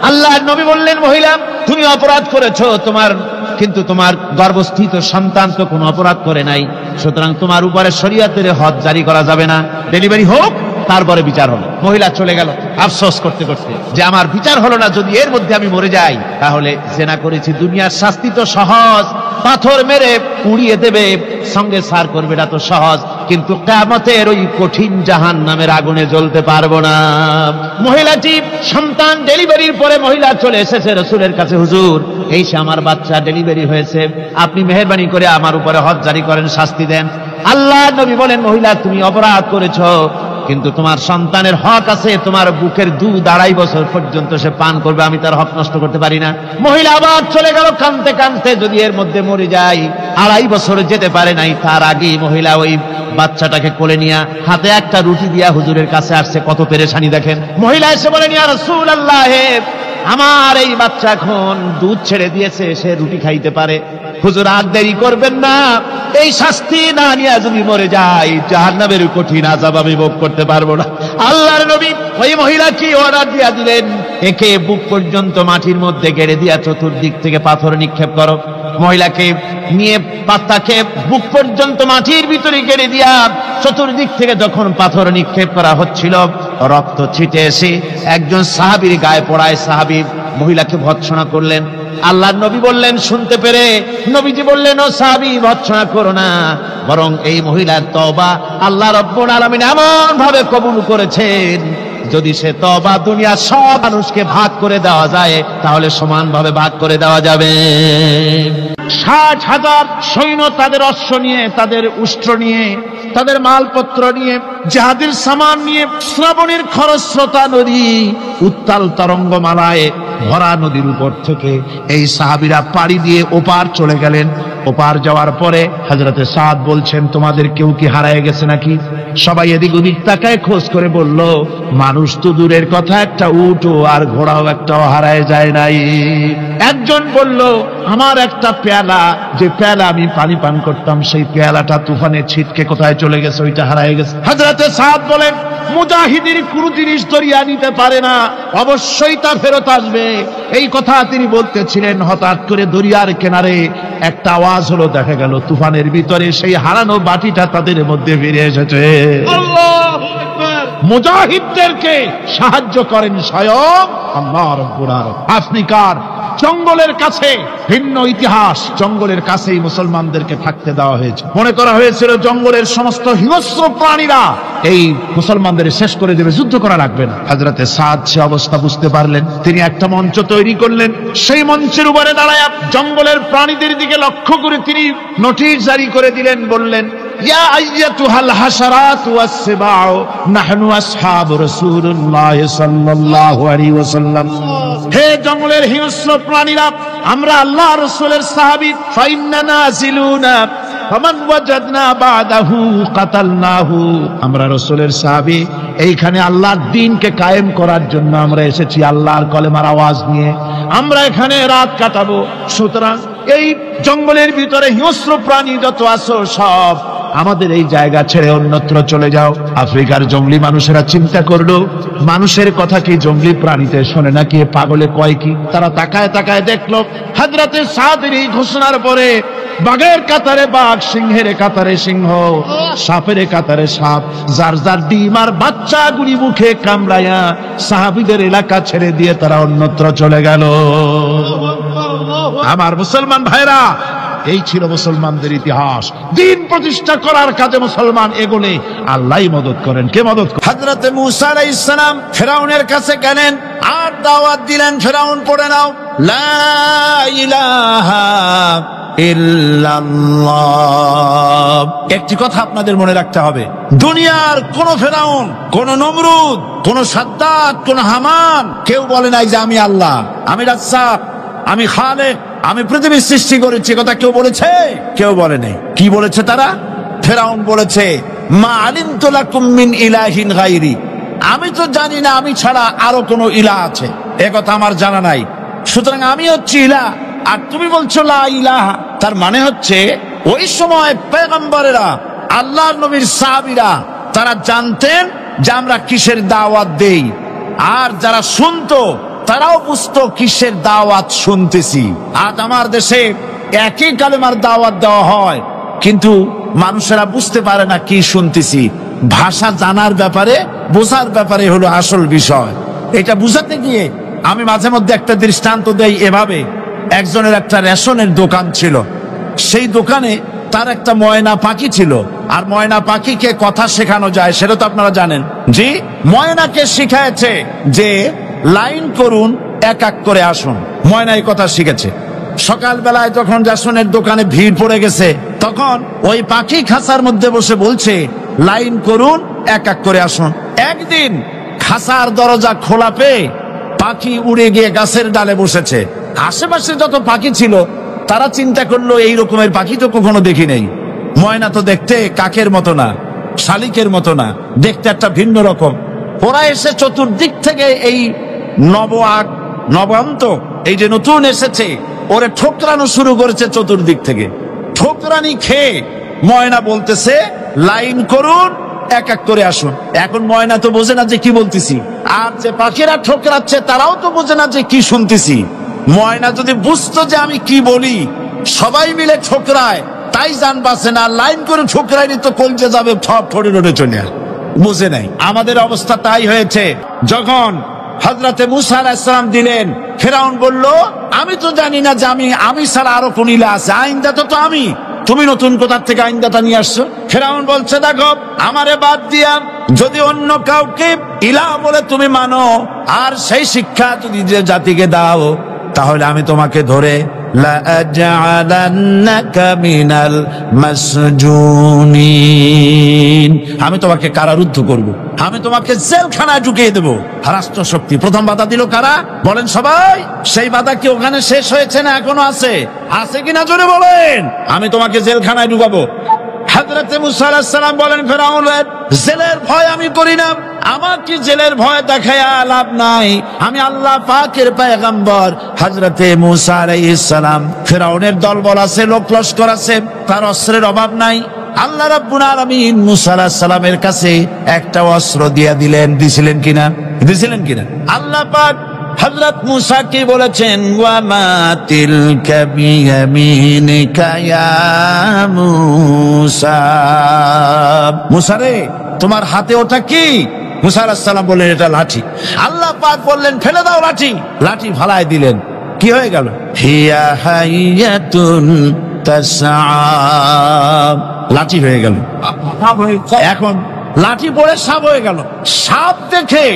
আল্লাহর নবী বললেন, মহিলা তুমি অপরাধ করেছো, কিন্তু তোমার গর্ভস্থিত সন্তান তো কোনো অপরাধ করে নাই, সুতরাং তোমার উপরে শরীয়তের হদ জারি করা যাবে না, ডেলিভারি হোক, তারপরে বিচার হলো। মহিলা চলে গেল আফসোস করতে করতে যে আমার বিচার হলো না, যদি এর মধ্যে আমি মরে যাই তাহলে জেনা করেছি, দুনিয়ার শাস্তি তো সহজ, পাথর মেরে উড়িয়ে দেবে, সঙ্গে সার করবে, এটা তো সহজ, কিন্তু কিয়ামতের ওই কঠিন জাহান্নামের আগুনে জ্বলতে পারবো না। মহিলাটি সন্তান ডেলিভারির পরে মহিলা চলে এসেছে রাসূলের কাছে, হুজুর এই সে আমার বাচ্চা ডেলিভারি হয়েছে, আপনি মেহেরবানি করে আমার উপরে হদ জারি করেন, শাস্তি দেন। আল্লাহ নবী বলেন, মহিলা তুমি অপরাধ করেছো, কিন্তু তোমার সন্তানের হক আছে, তোমার বুকের দুধ 2.5 বছর পর্যন্ত সে পান করবে, আমি তার হক নষ্ট করতে পারি না। মহিলা আবার চলে গেল কাঁদতে কাঁদতে, যদি এর মধ্যে মরে যায়, 2.5 বছর যেতে পারে নাই, তার আগেই মহিলা ওই বাচ্চাটাকে কোলে নিয়ে হাতে একটা রুটি দিয়া হুজুরের কাছে আসছে। কত পেরেশানি দেখেন। মহিলা এসে বলেন, ইয়া রাসূলুল্লাহ, আমার এই বাচ্চা এখন দুধ ছেড়ে দিয়েছে, সে রুটি খাইতে পারে, হুজুর আর দেরি করবেন না, এই শাস্তি না নিয়ে যদি মরে যায় জাহান্নামের কঠিন আযাব আমি ভোগ করতে পারবো না। আল্লাহর নবী ওই মহিলাকে অর্ডার দিয়া দিলেন, একে বুক পর্যন্ত মাটির মধ্যে গেড়ে দিয়া চতুর্দিক থেকে পাথর নিক্ষেপ করো। মহিলাকে নিয়ে তাকে বুক পর্যন্ত মাটির ভিতরে গেড়ে দিয়া চতুর্দিক থেকে যখন পাথর নিক্ষেপ করা হচ্ছিল, রক্ত ছিটে এসে একজন সাহাবীর গায়ে পড়ায়, সাহাবী মহিলাকে ভৎসনা করলেন। আল্লাহর নবী বললেন, শুনতে পেরে নবীজি বললেন, ও সাহাবী ভৎসনা করো না, বরং এই মহিলার তওবা আল্লাহ রাব্বুল আলামিন এমন ভাবে কবুল করেছেন, যদি সে তওবা দুনিয়ার সব মানুষকে ভাগ করে দেওয়া যায় তাহলে সমানভাবে ভাগ করে দেওয়া যাবে। 60,000 সৈন্য তাদের অশ্ব নিয়ে, তাদের উষ্ট্র নিয়ে, তাদের মালপত্র নিয়ে, জাহাজের সামান নিয়ে শ্রাবণের খরস্রোতা নদী, উত্তাল তরঙ্গমালায় ভরা নদীর উপর থেকে এই সাহাবীরা পাড়ি দিয়ে ওপার চলে গেলেন। ওপার যাওয়ার পরে হযরতে সাদ বলছেন, তোমাদের কেউ কি হারায় গেছে নাকি? সবাই এদিক ওদিক তাকায় খোঁজ করে বলল, মানুষ তো দূরের কথা, একটা উট আর ঘোড়াও একটাও হারায় যায় নাই। একজন বলল, আমার একটা পেয়ালা, যে পেয়ালা আমি পানি পান করতাম, সেই পেয়ালাটা তুফানে ছিটকে কোথায় চলে গেছে, ওইটা হারায় গেছে। হযরতে সাদ বলেন, মুজাহিদের কোনো জিনিস দরিয়া নিতে পারে না, অবশ্যই তা ফেরত আসবে। এই কথা তিনি বলতেছিলেন, হঠাৎ করে দরিয়ার কিনারে একটা আওয়াজ হলো, দেখা গেল তুফানের ভিতরে সেই হারানো বাটিটা তাদের মধ্যে ফিরে এসেছে। আল্লাহু আকবার। মুজাহিদদেরকে সাহায্য করেন স্বয়ং আল্লাহ রাব্বুল আলামিন। আফ্রিকার জঙ্গলের কাছে ভিন্ন ইতিহাস, জঙ্গলের কাছেই মুসলমানদেরকে থাকতে দেওয়া হয়েছে। মনে করা হয়েছিল জঙ্গলের সমস্ত হিংস্র প্রাণীরা এই মুসলমানদের শেষ করে দেবে, যুদ্ধ করা লাগবে না। হযরতে সাদ সে অবস্থা বুঝতে পারলেন, তিনি একটা মঞ্চ তৈরি করলেন। সেই মঞ্চের উপরে দাঁড়ায় জঙ্গলের প্রাণীদের দিকে লক্ষ্য করে তিনি নোটিশ জারি করে দিলেন, বললেন, ইয়া আইয়াতুহাল হাশারাত ওয়াস সিবাউ নাহনু আসহাবু রাসূলুল্লাহ সাল্লাল্লাহু আলাইহি ওয়াসাল্লাম। হে জঙ্গলের হিংস্র প্রাণীরা, আমরা আল্লাহ রাসূলের সাহাবী, ফাইন্না নাজিলুনা ফামান ওয়াজাদনা বাদাহু কাতালনাহু। আমরা রাসূলের সাহাবী, এইখানে আল্লাহর দ্বীনকে কায়েম করার জন্য আমরা এসেছি, আল্লাহর কলেমার আওয়াজ নিয়ে আমরা এখানে রাত কাটাবো। সুতরাং এই জঙ্গলের ভিতরে হিংস্র প্রাণী যত আছো সব আমাদের এই জায়গা ছেড়ে অন্যত্র চলে যাও। আফ্রিকার জঙ্গলি মানুষেরা চিন্তা করলো, মানুষের কথা কি জঙ্গলি প্রাণীতে শোনে নাকি, পাগলে কয় কি? তারা তাকায় তাকায় দেখলো, হযরতে সাদের এই ঘোষণার পরে বাঘের কাতারে বাঘ, সিংহের কাতারে সিংহ, সাপের কাতারে সাপ, যার যার ডিম আর বাচ্চাগুলি মুখে কামড়ায়া সাহাবীদের এলাকা ছেড়ে দিয়ে তারা অন্যত্র চলে গেল। আমার মুসলমান ভাইরা, এই ছিল মুসলমানদের ইতিহাস। দ্বীন প্রতিষ্ঠা করার কাজে মুসলমান এগোলে আল্লাহই মদত করেন। কে মদত করেন? হযরতে মূসা আলাইহিস সালাম ফেরাউনের কাছে গেলেন আর দাওয়াত দিলেন, ফেরাউন পড়ে নাও লা ইলাহা ইল্লাল্লাহ। একটি কথা আপনাদের মনে রাখতে হবে, দুনিয়ার কোন ফেরাউন, কোন নমরুদ, কোন সাদ্দাত, কোন হামান কেউ বলে নাই যে আমি আল্লাহ, আমি রাজ্জাক, আমি খালেক, আমি পৃথিবীর সৃষ্টি করেছি। কথা কেউ বলেছে? কেউ বলে নাই। কি বলেছে তারা? ফেরাউন বলেছে, মা আলিমতু লাকুম মিন ইলাহিন গায়রি, আমি তো জানি না আমি ছাড়া আরো কোনো ইলাহ আছে, এ কথা আমার জানা নাই, সুতরাং আমি হচ্ছি ইলাহ, আর তুমি বলছো লা ইলাহা। তার মানে হচ্ছে ওই সময় পয়গম্বরেরা, আল্লাহর নবীর সাহাবীরা, তারা জানতেন যে আমরা কিসের দাওয়াত দেই, আর যারা শুনতো তারাও বুঝতো কিসের দাওয়াত শুনতেছি। আজ আমার দেশে একই কালেমার দাওয়াত দেওয়া হয়, কিন্তু মানুষেরা বুঝতে পারে না কি শুনতেছি। ভাষা জানার ব্যাপারে, বোঝার ব্যাপারে হলো আসল বিষয়। এটা বুঝাতে গিয়ে আমি মাঝে মধ্যে একটা দৃষ্টান্ত দেই এভাবে। একজনের একটা রেশনের দোকান ছিল, সেই দোকানে তার একটা ময়না পাখি ছিল। আর ময়না পাখিকে কথা শেখানো যায় সেটা তো আপনারা জানেন। জি, ময়নাকে শিখায়েছে যে লাইন করুন, এক এক করে আসুন। ময়না এই কথা শিখেছে। সকালবেলায় যখন রেশনের দোকানে ভিড় পড়ে গেছে, তখন ওই পাখি খাঁচার মধ্যে বসে বলছে লাইন করুন, এক এক করে আসুন। একদিন খাঁচার দরজা খোলা পেয়ে পাখি উড়ে গিয়ে গাছের ডালে বসেছে। আশেপাশে যত পাখি ছিল তারা চিন্তা করলো এই রকমের পাখি তো কখনো দেখি নেই। ময়না তো দেখতে কাকের মতো না, শালিকের মতো না, দেখতে একটা ভিন্ন রকম। ওরা এসে চতুর্দিক থেকে এই নবান্ত এই যে নতুন এসেছে ওরে ঠোকরানো শুরু করেছে চতুর্দিক থেকে। ঠোকরানি খেয়ে ময়না বলতেছে লাইন করুন, এক এক করে আসুন। এখন ময়না তো বোঝে না যে কি বলতেছি, আর যে পাখিরা ঠোকরাচ্ছে তারাও তো বোঝে না যে কি শুনতেছি। ময়না যদি বুঝতো যে আমি কি বলি, সবাই মিলে ঠোকরায়, তাই জান বাঁচে না। লাইন করে ঠোকরাইনি তো কলজে যাবে, সব ঠোঁটে ঠোঁটে চলে আর বুঝে নাই। আমাদের অবস্থা তাই হয়েছে। যখন হযরতে মূসা আলাইহিস সালাম দিলেন, ফেরাউন বলল আমি তো জানি না যে আমি ছাড়া আরো কোন ইলা আছে, আইনদাতা তো আমি, তুমি নতুন কোথা থেকে আইনদাতা নিয়ে আসছো? ফেরাউন বলছে দেখো, আমারে বাদ দিয়া যদি অন্য কাউকে ইলাহ বলে তুমি মানো, আর সেই শিক্ষা যদি যে জাতিকে দাও, তাহলে আমি তোমাকে ধরে লাআজআলান্নাকা মিনাল মাসজুনিন, আমি তোমাকে কারারুদ্ধ করব, আমি তোমাকে জেলখানায় ঢুকিয়ে দেব। রাষ্ট্র শক্তি প্রথম বাধা দিল কারা বলেন সবাই? সেই বাধা কি ওখানে শেষ হয়েছে না এখনো আছে? আছে কিনা জোরে বলেন। আমি তোমাকে জেলখানায় ঢুকাবো। হযরতে মূসা আলাইহিস সালাম বলেন ফেরাউন, জেলের ভয় আমি করি না, আমার কি জেলের ভয় দেখায়া লাভ নাই, আমি আল্লাহ পাকের পয়গম্বর হযরতে মূসা আলাইহিস সালাম। ফেরাউনের দলবল আছে, লোক লস্কর আছে, তার অস্ত্রের অভাব নাই। আল্লাহ রাব্বুল আলামিন মূসা আলাইহিস সালামের কাছে একটা অস্ত্র দিয়ে দিলেন। দিছিলেন কিনা? আল্লাহ পাক হযরত মূসা কি বলেছেন, ওয়া মা তিলকা বিয়ামিনিকা ইয়া মূসা, মূসা রে তোমার হাতে ওটা কি? মূসা আলাইহিস সালাম বললেন এটা লাঠি। আল্লাহ পাক বললেন ফেলে দাও লাঠি। লাঠি ফালায় দিলেন, কি হয়ে গেল? হিয়া হাইয়াতুন তাসআ, লাঠি হয়ে গেল। এখন লাঠি পড়ে সাপ হয়ে গেল। সাপ দেখে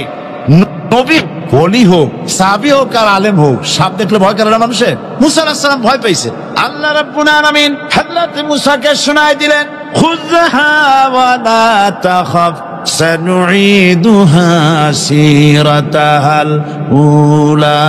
নবী ওলি হোক, সাহাবী হোক আর আলেম হোক, সাপ দেখলে ভয় করে না মানুষের? মূসা আলাইহিস সালাম ভয় পাইছে। আল্লাহ রাব্বুল আলামিন হযরত মূসাকে শোনায় দিলেন, খুযহা ওয়া লা তাখাফ সানুঈদুহা সিরাতাহাল উলা,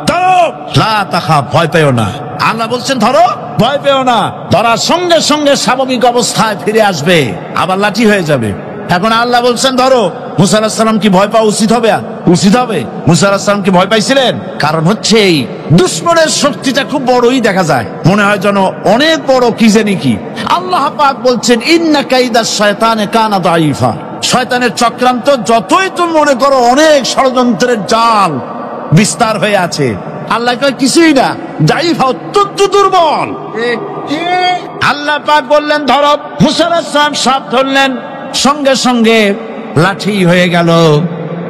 ধরো, লা তাখাফ, ভয় পেও না। আল্লাহ বলছেন ধরো, ভয় পেও না। ধরার সঙ্গে সঙ্গে স্বাভাবিক অবস্থায় ফিরে আসবে, আবার লাঠি হয়ে যাবে। এখন আল্লাহ বলছেন ধরো। মূসা আলাইহিস সালাম কি ভয় পাওয়া উচিত হবে? মূসা আলাইহিস সালাম কি ভয় পাইছিলেন? কারণ হচ্ছে এই দুশমনের শক্তিটা খুব বড়ই দেখা যায়, মনে হয় যেন অনেক বড় কি জানি কি। আল্লাহ পাক বলছেন ইন্না কাইদাশ শয়তানে কানা দাঈফা, শয়তানের চক্রান্ত যতই তুমি মনে করো অনেক ষড়যন্ত্রের জাল বিস্তার হয়ে আছে, আল্লাহ কয় কিছুই না, দাঈফা অত্যন্ত দুর্বল। আল্লাহ পাক বললেন ধরো। মূসা আলাইহিস সালাম সাপ ধরলেন, সঙ্গে সঙ্গে লাঠি হয়ে গেল।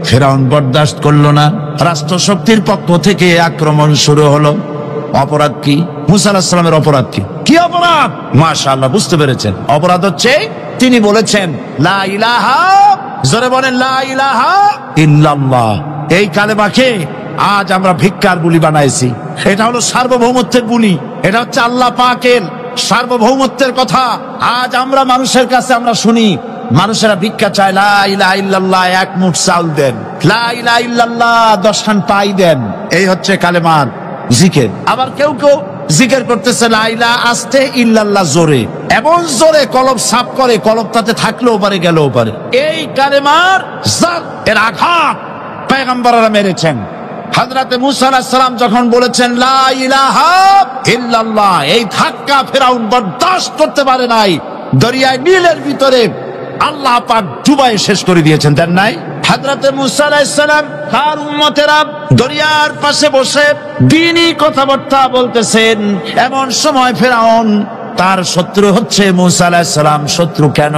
ফেরাউন বরদাস্ত করলো না, রাষ্ট্রশক্তির পক্ষ থেকে আক্রমণ শুরু হলো। অপরাধ কি? মূসা আলাইহিস সালামের অপরাধ কি অপরাধ? মাশাআল্লাহ, বুঝতে পেরেছেন। অপরাধ হচ্ছে তিনি বলেছেন লা ইলাহা, জোরে বলেন লা ইলাহা ইল্লাল্লাহ। এই কালেমাকে আজ আমরা ভিক্ষার বুলি বানাইছি। এটা হলো সার্বভৌমত্বের বুলি, এটা হচ্ছে আল্লাহ পাকের সার্বভৌমত্বের কথা। আজ আমরা মানুষের কাছে আমরা শুনি, মানুষেরা ভিক্ষা চায়, লা ইলাহা ইল্লাল্লাহ, এক মুঠ চাউল দেন, লা ইলাহা ইল্লাল্লাহ 10 খান পাই দেন। এই হচ্ছে কালেমার জিকির। আবার কেউ কেউ জিকির করতেছে লা ইলাহা আস্তে, ইল্লাল্লাহ জোরে, এমন জোরে কলব সাফ করে, কলব তাতে থাকলেও পারে গেলেও পারে। এই কালেমার জাত, এর আঘাত পয়গম্বররা মেরেছেন। হযরতে মূসা আলাইহিস সালাম যখন বলেছেন লা ইলাহা ইল্লাল্লাহ, এই ধাক্কা ফেরাউন বরদাস্ত করতে পারে নাই। দরিয়ায় নীলের ভিতরে আল্লাহ পাক ডুবাই শেষ করে দিয়েছেন, দেন নাই? হযরতে মুসা আলাইহিস সালাম তার উম্মতেরা দরিয়ার পাশে বসে দ্বীনি কথাবার্তা বলতেছেন। এমন সময় ফেরাউন, তার শত্রু হচ্ছে মুসা আলাইহিস সালাম। শত্রু কেন?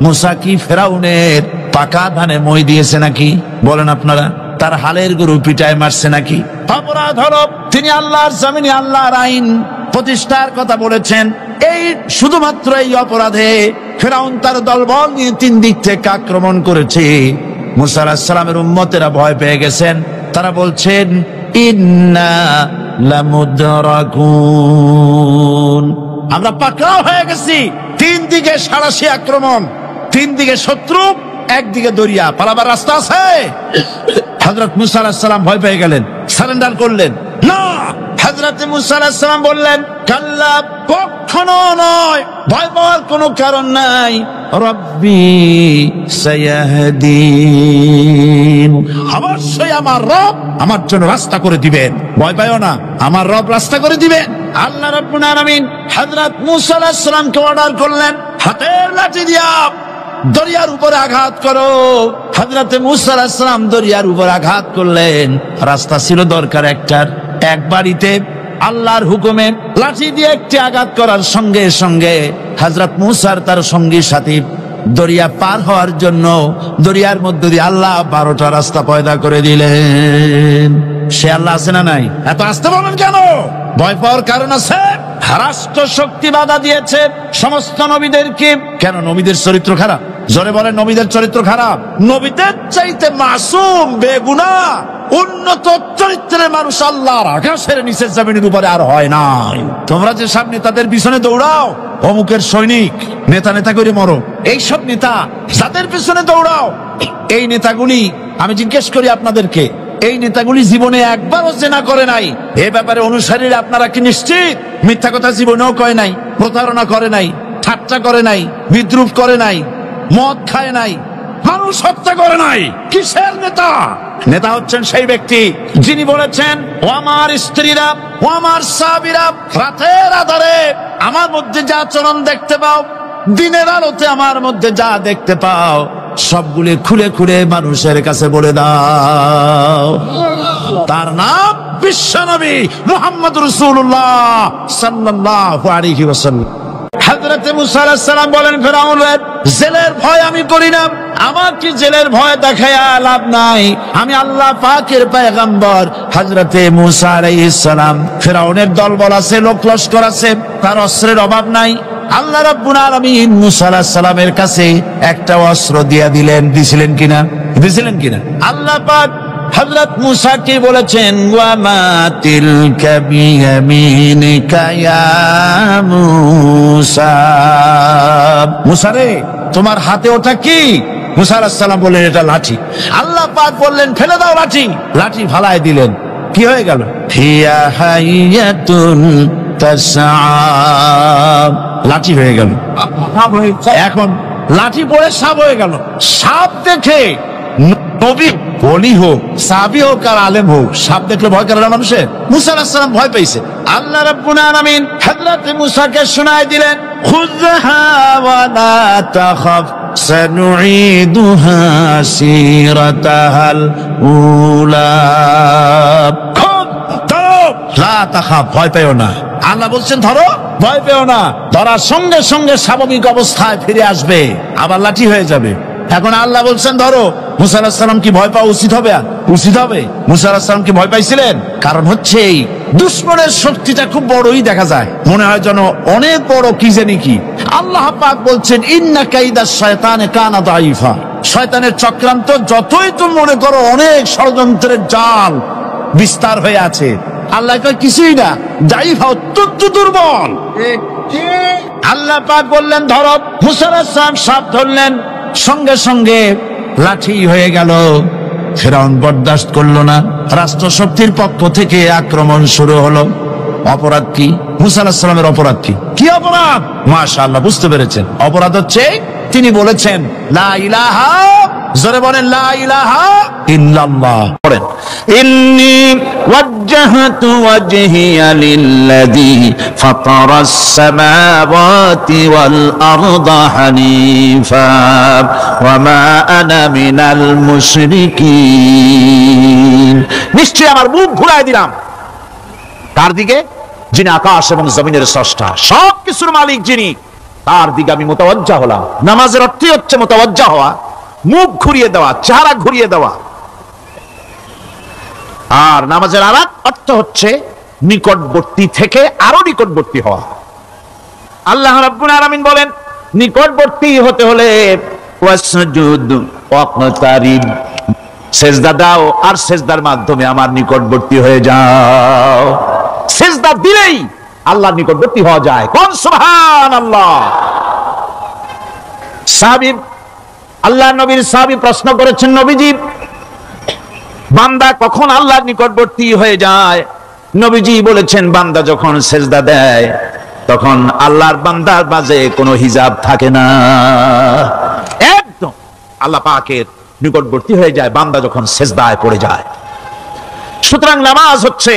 মুসা কি ফেরাউনের পাকা ধানে মই দিয়েছে নাকি? বলেন আপনারা। তার হালের গরু পিটায় মারছে নাকি? অপরাধ হলো তিনি আল্লাহর জমিনে আল্লাহর আইন প্রতিষ্ঠার কথা বলেছেন। এই শুধুমাত্র এই অপরাধে ফেরাউন তার দলবল নিয়ে 3 দিক থেকে আক্রমণ করেছে। মুসা আলাইহিস সালামের উম্মতেরা ভয় পেয়ে গেছেন। তারা বলছেন ইন্না লামুদরাকুন, আমরা পাকড়াও হয়ে গেছি। 3 দিকে সাঁড়াশি আক্রমণ, 3 দিকে শত্রু, একদিকে দরিয়া, পালাবার রাস্তা আছে? হযরত মুসা আলাইহিস সালাম ভয় পেয়ে গেলেন, সারেন্ডার করলেন না। হযরত মুসা আলাইহিস সালাম বললেন কাল্লা, কখনো নয়, ভয় পাওয়ার কোনো কারণ নাই। রব্বি সায়াহদিন, অবশ্যই আমার রব আমার জন্য রাস্তা করে দিবেন। ভয় পাইও না, আমার রব রাস্তা করে দিবেন। আল্লাহ রাব্বুল আলামিন হযরত মুসা আলাইহিস সালামকে অর্ডার করলেন, হাতের লাঠি দিয়া দরিয়ার উপরে আঘাত করো। হযরতে মুসা আলাইহিস সালাম দরিয়ার উপরে আঘাত করলেন। রাস্তা ছিল দরকার একটার, এক বাড়িতে আল্লাহর হুকুমে লাঠি দিয়ে একটি আঘাত করার সঙ্গে সঙ্গে হযরত মুসার তার সঙ্গী সাথী দরিয়া পার হওয়ার জন্য দরিয়ার মধ্যে দিয়ে আল্লাহ 12টা রাস্তা পয়দা করে দিলেন। সে আল্লাহ আছে না নাই? এত আসতে বলেন কেন? ভয় পাওয়ার কারণ আছে। রাষ্ট্র শক্তি বাধা দিয়েছে সমস্ত নবীদেরকে। কেন? নবীদের চরিত্র খারাপ? জোরে বলেন, নবীদের চরিত্র খারাপ? নবীদের চাইতে মাসুম বেগুনাহ উন্নত চরিত্রের মানুষ আল্লাহর আকাশের নিচের জমিনের উপরে আর হয় নাই। তোমরা যে সব নেতাদের পিছনে দৌড়াও, অমুকের সৈনিক, নেতা নেতা করে মরো, এইসব নেতা যাদের পিছনে দৌড়াও, এই নেতাগুলি, আমি জিজ্ঞেস করি আপনাদেরকে, এই নেতাগুলি জীবনে একবারও জেনা করে নাই? এ ব্যাপারে অনুসারীরা আপনারা কি নিশ্চিত? মিথ্যা কথা জীবনেও কয় নাই, প্রতারণা করে নাই, ঠাট্টা করে নাই, বিদ্রুপ করে নাই, মদ খায় নাই, মানুষ হত্যা করে নাই। কিসের নেতা? নেতা হচ্ছেন সেই ব্যক্তি যিনি বলেছেন, ও আমার স্ত্রীরা, ও আমার সাহাবীরা, রাতের আধারে আমার মধ্যে যা আচরণ দেখতে পাও, দিনের আলোতে আমার মধ্যে যা দেখতে পাও, সবগুলি খুলে খুলে মানুষের কাছে বলে দাও। তার নাম বিশ্বনবী মুহাম্মদ রাসূলুল্লাহ সাল্লাল্লাহু আলাইহি ওয়াসাল্লাম। হযরত মুসা আলাইহিস সালাম বলেন, ফেরাউনের জেলের ভয় আমি করি না, আমার কি জেলের ভয় দেখায়া লাভ নাই? আমি আল্লাহ পাকের পয়গম্বর। হযরত মুসা আলাইহিস সালাম, ফেরাউনের দলবল আছে, লোক লস্কর আছে, তার অস্ত্রের অভাব নাই। আল্লাহ রাব্বুল আলামিন মুসা আলাইহিস সালামের কাছে একটা অস্ত্র দিয়া দিলেন। দিছিলেন কিনা? দিছিলেন কিনা? আল্লাহ পাক হযরত মুসা কে বলেছেন, ওয়া মা তিলকা বিয়ামিনিকা ইয়া মুসা, মুসা রে তোমার হাতে ওটা কি? মুসা আলাইহিস সালাম বললেন, এটা লাঠি। আল্লাহ পাক বললেন, ফেলে দাও লাঠি। লাঠি ফালায় দিলেন। কি হয়ে গেল? হিয়া হাইয়াতুন তাসআ, লাঠি হয়ে গেল। এখন লাঠি পড়ে সাপ হয়ে গেল। সাপ দেখে নবী, ওলি হোক, সাহাবী হোক আর আলেম হোক, সাপ দেখলে ভয় করে না মানুষের? মুসা আলাইহিস সালাম ভয় পেয়েছে। আল্লাহ রাব্বুল আলামিন হযরত মুসাকে শোনায় দিলেন, খুযহা ওয়া লা তাখাফ সানুঈদুহা সিরাতাহাল উলা, লা তাখাফ, ভয় পেও না। আল্লাহ বলছেন ধরো, ভয় পেও না। ধরার সঙ্গে সঙ্গে স্বাভাবিক অবস্থায় ফিরে আসবে, আবার লাঠি হয়ে যাবে। এখন আল্লাহ বলছেন ধরো। মুসা আলাইহিস সালাম কি ভয় পাওয়া উচিত হবে? উচিত হবে। মুসা আলাইহিস সালাম কি ভয় পাইছিলেন? কারণ হচ্ছে এই দুশমনের শক্তিটা খুব বড়ই দেখা যায়, মনে হয় যেন অনেক বড় কি জানি কি। আল্লাহ পাক বলছেন, ইন্না কাইদাশ শয়তানে কানা দাঈফা, শয়তানের চক্রান্ত যতই তুমি মনে করো অনেক ষড়যন্ত্রের জাল বিস্তার হয়ে আছে, আল্লাহ কয় কিছুই না, দাঈফা, অত্যন্ত দুর্বল। আল্লাহ পাক বললেন ধরো। মুসা আলাইহিস সালাম সাপ ধরলেন, সঙ্গে সঙ্গে লাঠি হয়ে গেল। ফেরাউন বরদাস্ত করলো না। রাষ্ট্র শক্তির পক্ষ থেকে আক্রমণ শুরু হলো। অপরাধ কি? মুসা আলাইহিস সালামের অপরাধ কি? কি অপরাধ? মাশাআল্লাহ, বুঝতে পেরেছেন। অপরাধ হচ্ছে তিনি বলেছেন লা ইলাহা, জোরে বলেন লা ইলাহা ইল্লাল্লাহ। পড়েন ইন্নী ওয়াজ্জাহতু ওয়াজহিয়া লিল্লাযী ফাতারাস সামাওয়াতি ওয়াল আরদা হানিফা ওয়া মা আনা মিনাল মুশরিকিন। নিশ্চয় আমার মুখ ঘুরায় দিলাম কার দিকে? যিনি আকাশ এবং জমিনের স্রষ্টা, সব কিছুর মালিক যিনি, তার দিকে আমি মুতাওয়াজ্জা হলাম। নামাজের অর্থ হচ্ছে মুতাওয়াজ্জা হওয়া, মুখ ঘুরিয়ে দেওয়া, চেহারা ঘুরিয়ে দেওয়া। আর নামাজের আরেক অর্থ হচ্ছে নিকটবর্তী থেকে আরো নিকটবর্তী হওয়া। আল্লাহ রাব্বুল আলামিন বলেন নিকটবর্তী হতে হলে ওয়াসজুদ ওয়াকতারিব, সেজদা দাও আর সেজদার মাধ্যমে আমার নিকটবর্তী হয়ে যাও। সেজদা দিলেই আল্লাহর নিকটবর্তী হওয়া যায়। কোন সুবহানাল্লাহ। সাহাবী, আল্লাহ নবীর সাহাবী প্রশ্ন করেছেন, নবীজি বান্দা কখন আল্লাহর নিকটবর্তী হয়ে যায়? নবীজি বলেছেন বান্দা যখন সেজদা দেয় তখন আল্লাহর বান্দার মাঝে কোনো হিজাব থাকে না, একদম আল্লাহ পাকের নিকটবর্তী হয়ে যায় বান্দা যখন সেজদায় পড়ে যায়। সুতরাং নামাজ হচ্ছে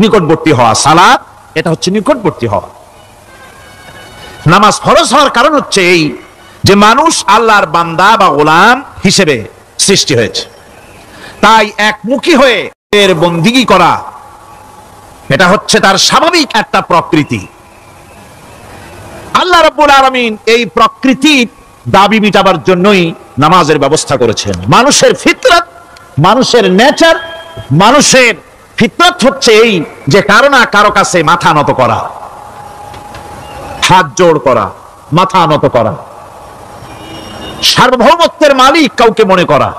নিকটবর্তী হওয়া, সালাত এটা হচ্ছে নিকটবর্তী হওয়া। নামাজ ফরজ হওয়ার কারণ হচ্ছে এই যে মানুষ আল্লাহর বান্দা বা গোলাম হিসেবে সৃষ্টি হয়েছে, তাই একমুখী হয়ে এর বন্দিগি করা এটা হচ্ছে তার স্বাভাবিক একটা প্রকৃতি। আল্লাহ রাব্বুল আলামিন এই প্রকৃতির দাবি মিটাবার জন্যই নামাজের ব্যবস্থা করেছেন। মানুষের ফিতরত, মানুষের নেচার, মানুষের ফিতরত হচ্ছে এই যে কারো না কারো কাছে মাথা নত করা, হাত জোড় করা, মাথা নত করা, সার্বভৌমত্বের মালিক কাউকে মনে করা।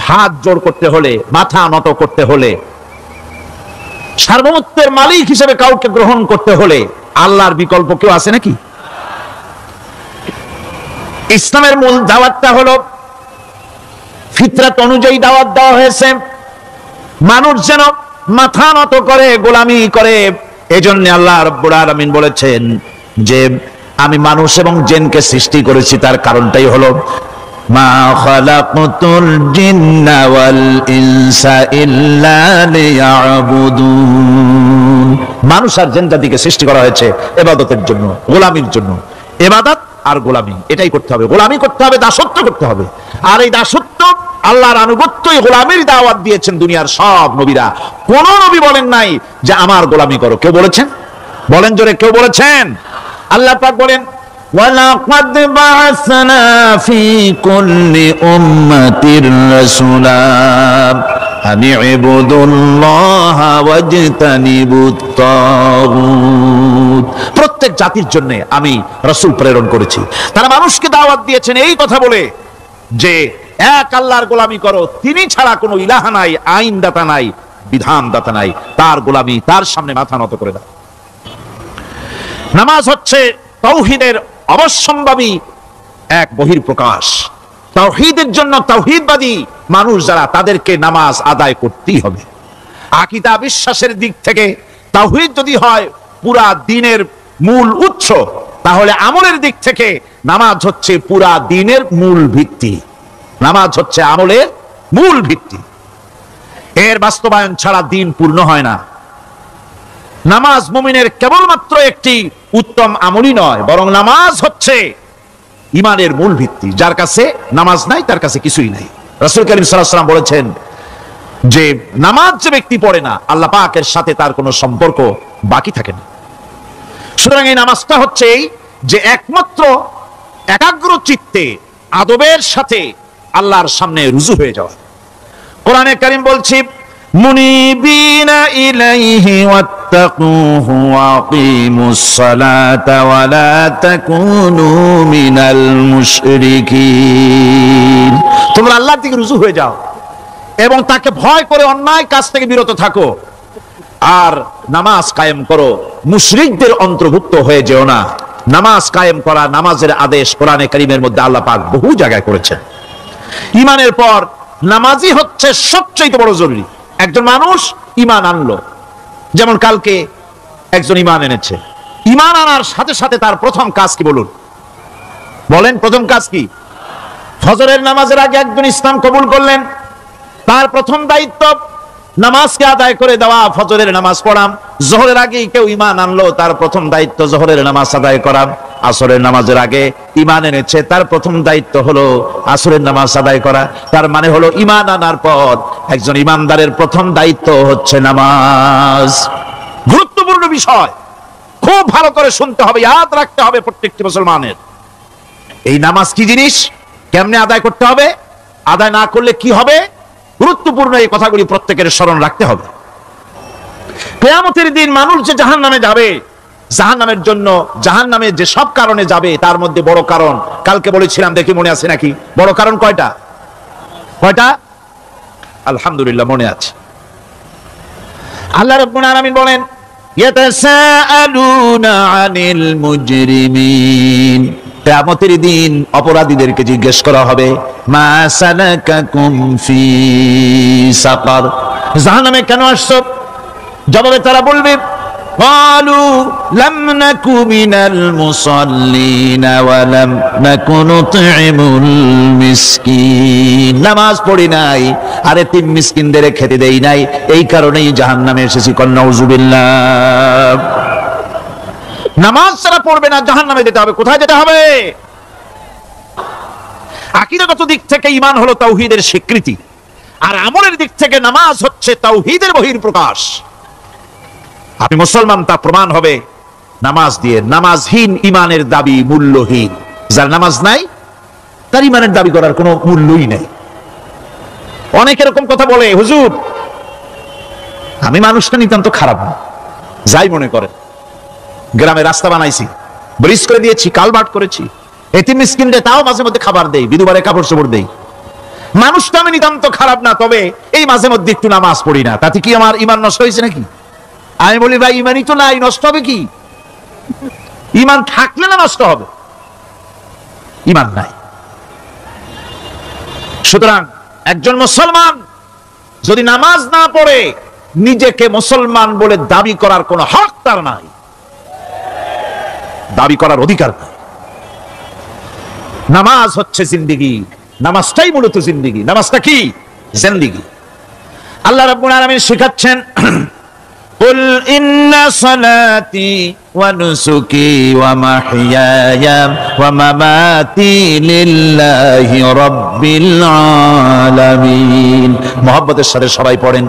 হাত জোড় করতে হলে, মাথা নত করতে হলে, সার্বভৌমত্বের মালিক হিসেবে কাউকে গ্রহণ করতে হলে আল্লাহর বিকল্প কেউ আছে নাকি? ইসলামের মূল দাওয়াতটা হলো ফিতরত অনুযায়ী দাওয়াত দেওয়া হয়েছে, মানুষ যেন মাথা নত করে, গোলামি করে। এজন্য আল্লাহ রাব্বুল আলামিন বলেছেন যে আমি মানুষ এবং জিনকে সৃষ্টি করেছি, তার কারণটাই হলো মা খালাকতুল জিন্না ওয়াল ইনসা ইল্লা লিয়াবুদুন। মানুষ আর জিন জাতিকে সৃষ্টি করা হয়েছে ইবাদতের জন্য, গোলামির জন্য। ইবাদত আর গোলামি এটাই করতে হবে, গোলামি করতে হবে, দাসত্ব করতে হবে। আর এই দাসত্ব আল্লাহর আনুগত্যই গোলামির দাওয়াত দিয়েছেন দুনিয়ার সব নবীরা। কোন নবী বলেন নাই যে আমার গোলামি করো। কেউ বলেছেন? বলেন জোরে, কেউ বলেছেন? আল্লাহ পাক বলেন ওয়ালাকাদ বা'আসনা ফি কুল্লি উম্মাতির রাসূলা আন ইবুদুল্লাহা ওয়াজতানিবুত তাগুত। প্রত্যেক জাতির জন্য আমি রাসূল প্রেরণ করেছি, তারা মানুষকে দাওয়াত দিয়েছেন এই কথা বলে যে এক আল্লাহর গোলামি করো, তিনি ছাড়া কোনো ইলাহ নাই, আইন দাতা নাই, বিধান দাতা নাই, তার গোলামি, তার সামনে মাথা নত করে দাও। নামাজ হচ্ছে তাওহীদের অবশ্যম্ভাবী এক বহির্প্রকাশ। তাওহীদের জন্য তাওহীদবাদী মানুষ যারা, তাদেরকে নামাজ আদায় করতেই হবে। আকীদা বিশ্বাসের দিক থেকে তাওহীদ যদি হয় পুরা দ্বীনের মূল উৎস, তাহলে আমলের দিক থেকে নামাজ হচ্ছে পুরা দ্বীনের মূল ভিত্তি। নামাজ হচ্ছে আমলের মূল ভিত্তি, এর বাস্তবায়ন ছাড়া দ্বীন পূর্ণ হয় না। নামাজ মুমিনের কেবলমাত্র একটি উত্তম আমলই নয়, বরং নামাজ হচ্ছে ঈমানের মূল ভিত্তি। যার কাছে নামাজ নাই তার কাছে কিছুই নাই। রাসূল কারীম সাল্লাল্লাহু আলাইহি ওয়াসাল্লাম বলেছেন যে নামাজ যে ব্যক্তি পড়ে না, আল্লাহ পাকের সাথে তার কোনো সম্পর্ক বাকি থাকে না। সুতরাং এই নামাজটা হচ্ছে এই যে একমাত্র একাগ্র চিত্তে আদবের সাথে আল্লাহর সামনে রুজু হয়ে যাওয়া। কোরআনে কারীম বলছে মুনিবিনা ইলাইহি ওয়াত্তাকুহু ওয়া আকিমুস সালাতা ওয়া লা তাকুনু মিনাল মুশরিকিন। তোমরা আল্লাহর দিকে রুজু হয়ে যাও এবং তাকে ভয় করে অন্যায় কাজ থেকে বিরত থাকো, আর নামাজ কায়েম করো, মুশরিকদের অন্তর্ভুক্ত হয়ে যেও না। নামাজ কায়েম করা, নামাজের আদেশ কোরআনে কারীমের মধ্যে আল্লাহ পাক বহু জায়গায় করেছেন। ঈমানের পর নামাজই হচ্ছে সবচেয়ে বড় জরুরি। একজন মানুষ ঈমান আনলো, যেমন কালকে একজন ঈমান এনেছে, ঈমান আনার সাথে সাথে তার প্রথম কাজ কি বলুন? বলেন প্রথম কাজ কি? ফজরের নামাজের আগে একজন ইসলাম কবুল করলেন, তার প্রথম দায়িত্ব নামাজকে আদায় করে দেওয়া, ফজরের নামাজ পড়াম। জোহরের আগে কেউ ঈমান আনলো, তার প্রথম দায়িত্ব জোহরের নামাজ আদায় করা। আসরের নামাজের আগে ঈমান এনেছে, তার প্রথম দায়িত্ব হলো আসরের নামাজ আদায় করা। তার মানে হলো ঈমান আনার পর একজন ঈমানদারের প্রথম দায়িত্ব হচ্ছে নামাজ। গুরুত্বপূর্ণ বিষয়, খুব ভালো করে শুনতে হবে, ইয়াদ রাখতে হবে প্রত্যেকটি মুসলমানের। এই নামাজ কি জিনিস, কেমনে আদায় করতে হবে, আদায় না করলে কি হবে, গুরুত্বপূর্ণ এই কথাগুলি প্রত্যেকের স্মরণ রাখতে হবে। কিয়ামতের দিন মানুষ যে জাহান্নামে যাবে, জাহান্নামের জন্য, জাহান্নামে যে সব কারণে যাবে তার মধ্যে বড় কারণ কালকে বলেছিলাম, দেখি মনে আছে নাকি? বড় কারণ কয়টা? কয়টা? আলহামদুলিল্লাহ মনে আছে। আল্লাহ রাব্বুল আলামিন বলেন, ইয়াতাসাআলুনা আনিল মুজরিমিন, কিয়ামতের দিন অপরাধীদেরকে জিজ্ঞেস করা হবে, মা সালাকাকুম ফি সাকার, জাহান্নামে কেন আসছো? জবাবে তারা বলবে, ক্বালু লাম নাকু মিনাল মুসাল্লিনা ওয়া লাম নাকু নুতঈমুল মিসকিন, নামাজ পড়ি নাই আর এতিম মিসকিনদের খেতে দেই নাই, এই কারণেই জাহান্নামে এসেছি। নাউযুবিল্লাহ। নামাজ যারা পড়বে না জাহান্নামে যেতে হবে। কোথায় যেতে হবে? আকীদাগত দিক থেকে ঈমান হলো তাওহীদের স্বীকৃতি, আর আমলের দিক থেকে নামাজ হচ্ছে তাওহীদের বহিঃপ্রকাশ। আপনি মুসলমান তা প্রমাণ হবে নামাজ দিয়ে। নামাজহীন ঈমানের দাবি মূল্যহীন। যার নামাজ নাই তার ঈমানের দাবি করার কোনো মূল্যই নেই। অনেক এরকম কথা বলে, হুজুর আমি মানুষটা নিতান্ত খারাপ না, যাই মনে করেন, গ্রামে রাস্তা বানাইছি, ব্রিজ করে দিয়েছি, কালভার্ট করেছি, এতিম মিসকিনদের তাও মাঝে মধ্যে খাবার দেই, বিধবারে কাপড় চোপড় দেই, মানুষটা আমি নিতান্ত খারাপ না, তবে এই মাঝে মধ্যে একটু নামাজ পড়ি না, তাতে কি আমার ঈমান নষ্ট হয়েছে নাকি? আমি বলি, ভাই ঈমানই তো নাই, নষ্ট হবে কি? ঈমান থাকলে না নষ্ট হবে? ঈমান নাই। সুতরাং একজন মুসলমান যদি নামাজ না পড়ে নিজেকে মুসলমান বলে দাবি করার কোনো হক তার নাই, দাবি করার অধিকার নাই। নামাজ হচ্ছে জিন্দেগি, নামাজটাই মূলত জিন্দেগি। নামাজটা কি? জিন্দেগি। আল্লাহ রাব্বুল আলামিন শেখাচ্ছেন, কুল ইন্না সালাতি ওয়া নুসুকি ওয়া মাহইয়ায়া ওয়া মামাতি লিল্লাহি রাব্বিল আলামিন। মুহাব্বতের সাথে সবাই পড়েন,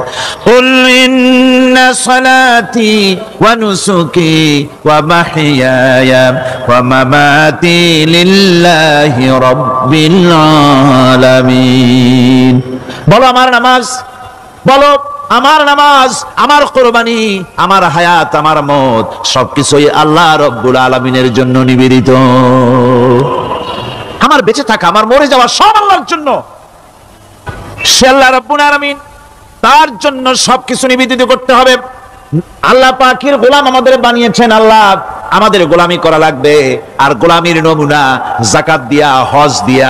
কুল ইন্না সালাতি ওয়া নুসুকি ওয়া মাহইয়ায়া ওয়া মামাতি লিল্লাহি রাব্বিল আলামিন। বলো আমার নামাজ, বলো আমার নামাজ, আমার কোরবানি, আমার হায়াত, আমার মত সবকিছুই আল্লাহ রব্বুল আলামিনের জন্য নিবেদিত। আমার বেঁচে থাকা, আমার মরে যাওয়া সব আল্লাহর জন্য। সে আল্লাহ রব্বুল আলামিন, তার জন্য সবকিছু নিবেদিত করতে হবে। আল্লাহ পাকের গোলাম আমাদের বানিয়েছেন, আল্লাহ আমাদের গোলামি করা লাগবে। আর গোলামির নমুনা যাকাত দিয়া, হজ দিয়া,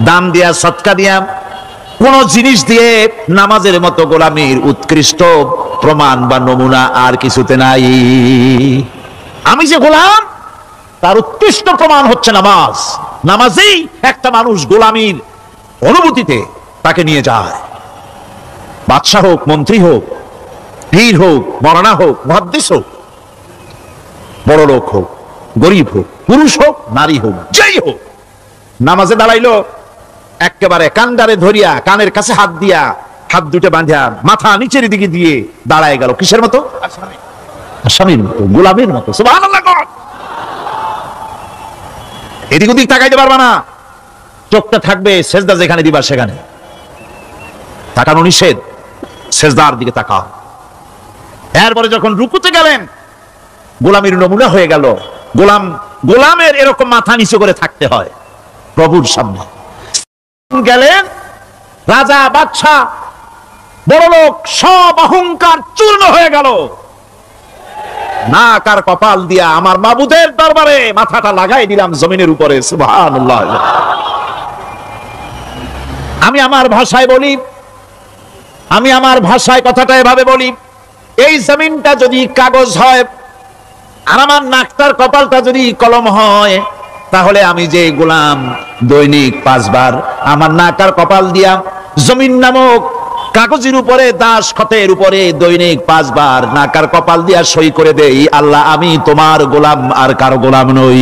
দান দিয়া, সদকা দিয়া, কোন জিনিস দিয়ে নামাজের মতো গোলামির উৎকৃষ্ট প্রমাণ বা নমুনা আর কিছুতে নাই। আমি যে গোলাম তার উৎকৃষ্ট প্রমাণ হচ্ছে নামাজ। নামাজেই একটা মানুষ গোলামির অনুভূতিতে তাকে নিয়ে যায়। বাদশাহ হোক, মন্ত্রী হোক, পীর হোক, মওলানা হোক, মুহাদ্দিস হোক, বড় লোক হোক, গরিব হোক, পুরুষ হোক, নারী হোক, যেই হোক, নামাজে দাঁড়াইলো একেবারে কান্ডারে ধরিয়া, কানের কাছে হাত দিয়া, হাত দুটো বাঁধিয়া, মাথা নিচের দিকে দিয়ে দাঁড়ায় গেল। কিসের মতো? আসামির মতো, গোলামের মতো। সুবহানাল্লাহ। এদিক ওদিক তাকাইতে পারবা না, চোখটা থাকবে সেজদা যেখানে দিবা সেখানে। তাকানো নিষেধ, সেজদার দিকে তাকাও। এরপরে যখন রুকুতে গেলেন, গোলামের নমুনা হয়ে গেল। গোলামের এরকম মাথা নিচু করে থাকতে হয় প্রভুর সামনে। গেলেন রাজা, বাদশা, বড় লোক, সব অহংকার চূর্ণ হয়ে গেল। নাক আর কপাল দিয়া আমার মাবুদের দরবারে মাথাটা লাগাই দিলাম জমিনের উপরে। সুবহানাল্লাহ। আমি আমার ভাষায় বলি, আমি আমার ভাষায় কথাটা এভাবে বলি, এই জমিনটা যদি কাগজ হয় আর আমার নাকটার কপালটা যদি কলম হয়, তাহলে আমি যে গোলাম দৈনিক 5 বার আমার নাক আর কপাল দিয়া জমিন নামক কাগজের উপরে দাস খতের উপরে দৈনিক 5 বার নাক আর কপাল দিয়া সই করে দেই, আল্লাহ আমি তোমার গোলাম আর কারো গোলাম নই,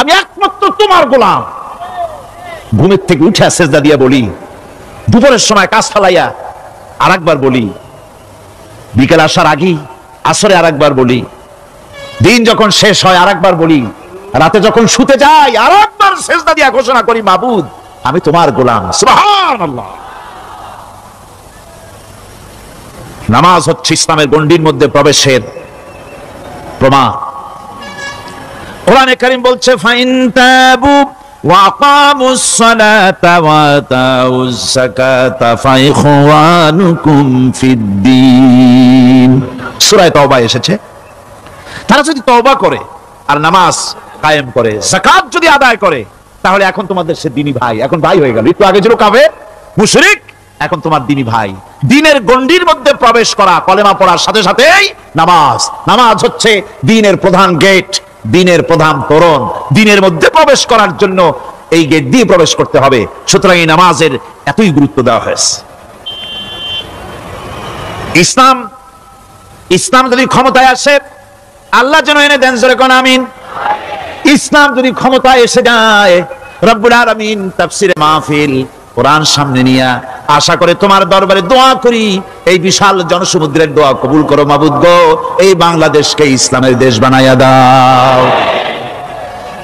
আমি একমাত্র তোমার গোলাম। ঘুমের থেকে উঠে সেজদা দিয়া বলি, দুপুরের সময় কাজ ফালাইয়া আরেকবার বলি, বিকেল আসার আগে আসরে আরেকবার বলি, দিন যখন শেষ হয় আরেকবার বলি, রাতে যখন শুতে যাই আরেকবার সেজদা দিয়া ঘোষণা করি, মাবুদ আমি তোমার গোলাম। সুবহানাল্লাহ। নামাজ হচ্ছে ইসলামের গণ্ডির মধ্যে প্রবেশের প্রমাণ। কোরআনে কারীম বলছে ফাইন তাবু ওয়া আকামুস সালাতা ওয়া আতাউজ যাকাতা ফাইখওয়ানুকুম ফিদ্দীন। সূরা তাওবা এসেছে, তারা যদি তওবা করে আর নামাজ কায়েম করে, যাকাত যদি আদায় করে, তাহলে এখন তোমাদের সে দ্বীনি ভাই, এখন ভাই হয়ে গেল। একটু আগে ছিল কাফের মুশরিক, এখন তোমার দ্বীনি ভাই। দ্বীনের গণ্ডির মধ্যে প্রবেশ করা, কলেমা পড়ার সাথে সাথেই নামাজ। নামাজ হচ্ছে দ্বীনের প্রধান গেট, দ্বীনের প্রধান তোরণ। দ্বীনের মধ্যে প্রবেশ করার জন্য এই গেট দিয়ে প্রবেশ করতে হবে। সুতরাং এই নামাজের এতই গুরুত্ব দেওয়া হয়েছে। ইসলাম যদি ক্ষমতায় আসে, আল্লাহ যেন এনে দেন, জোরে কোন আমিন। ইসলাম যদি ক্ষমতায় এসে যায়, রব্বুল আলামিন তাফসিরে মাহফিল কোরআন সামনে নিয়ে আশা করে তোমার দরবারে দোয়া করি, এই বিশাল জনসমুদ্রের দোয়া কবুল করো মাবুদ গো, এই বাংলাদেশকে ইসলামের দেশ বানাইয়া দাও।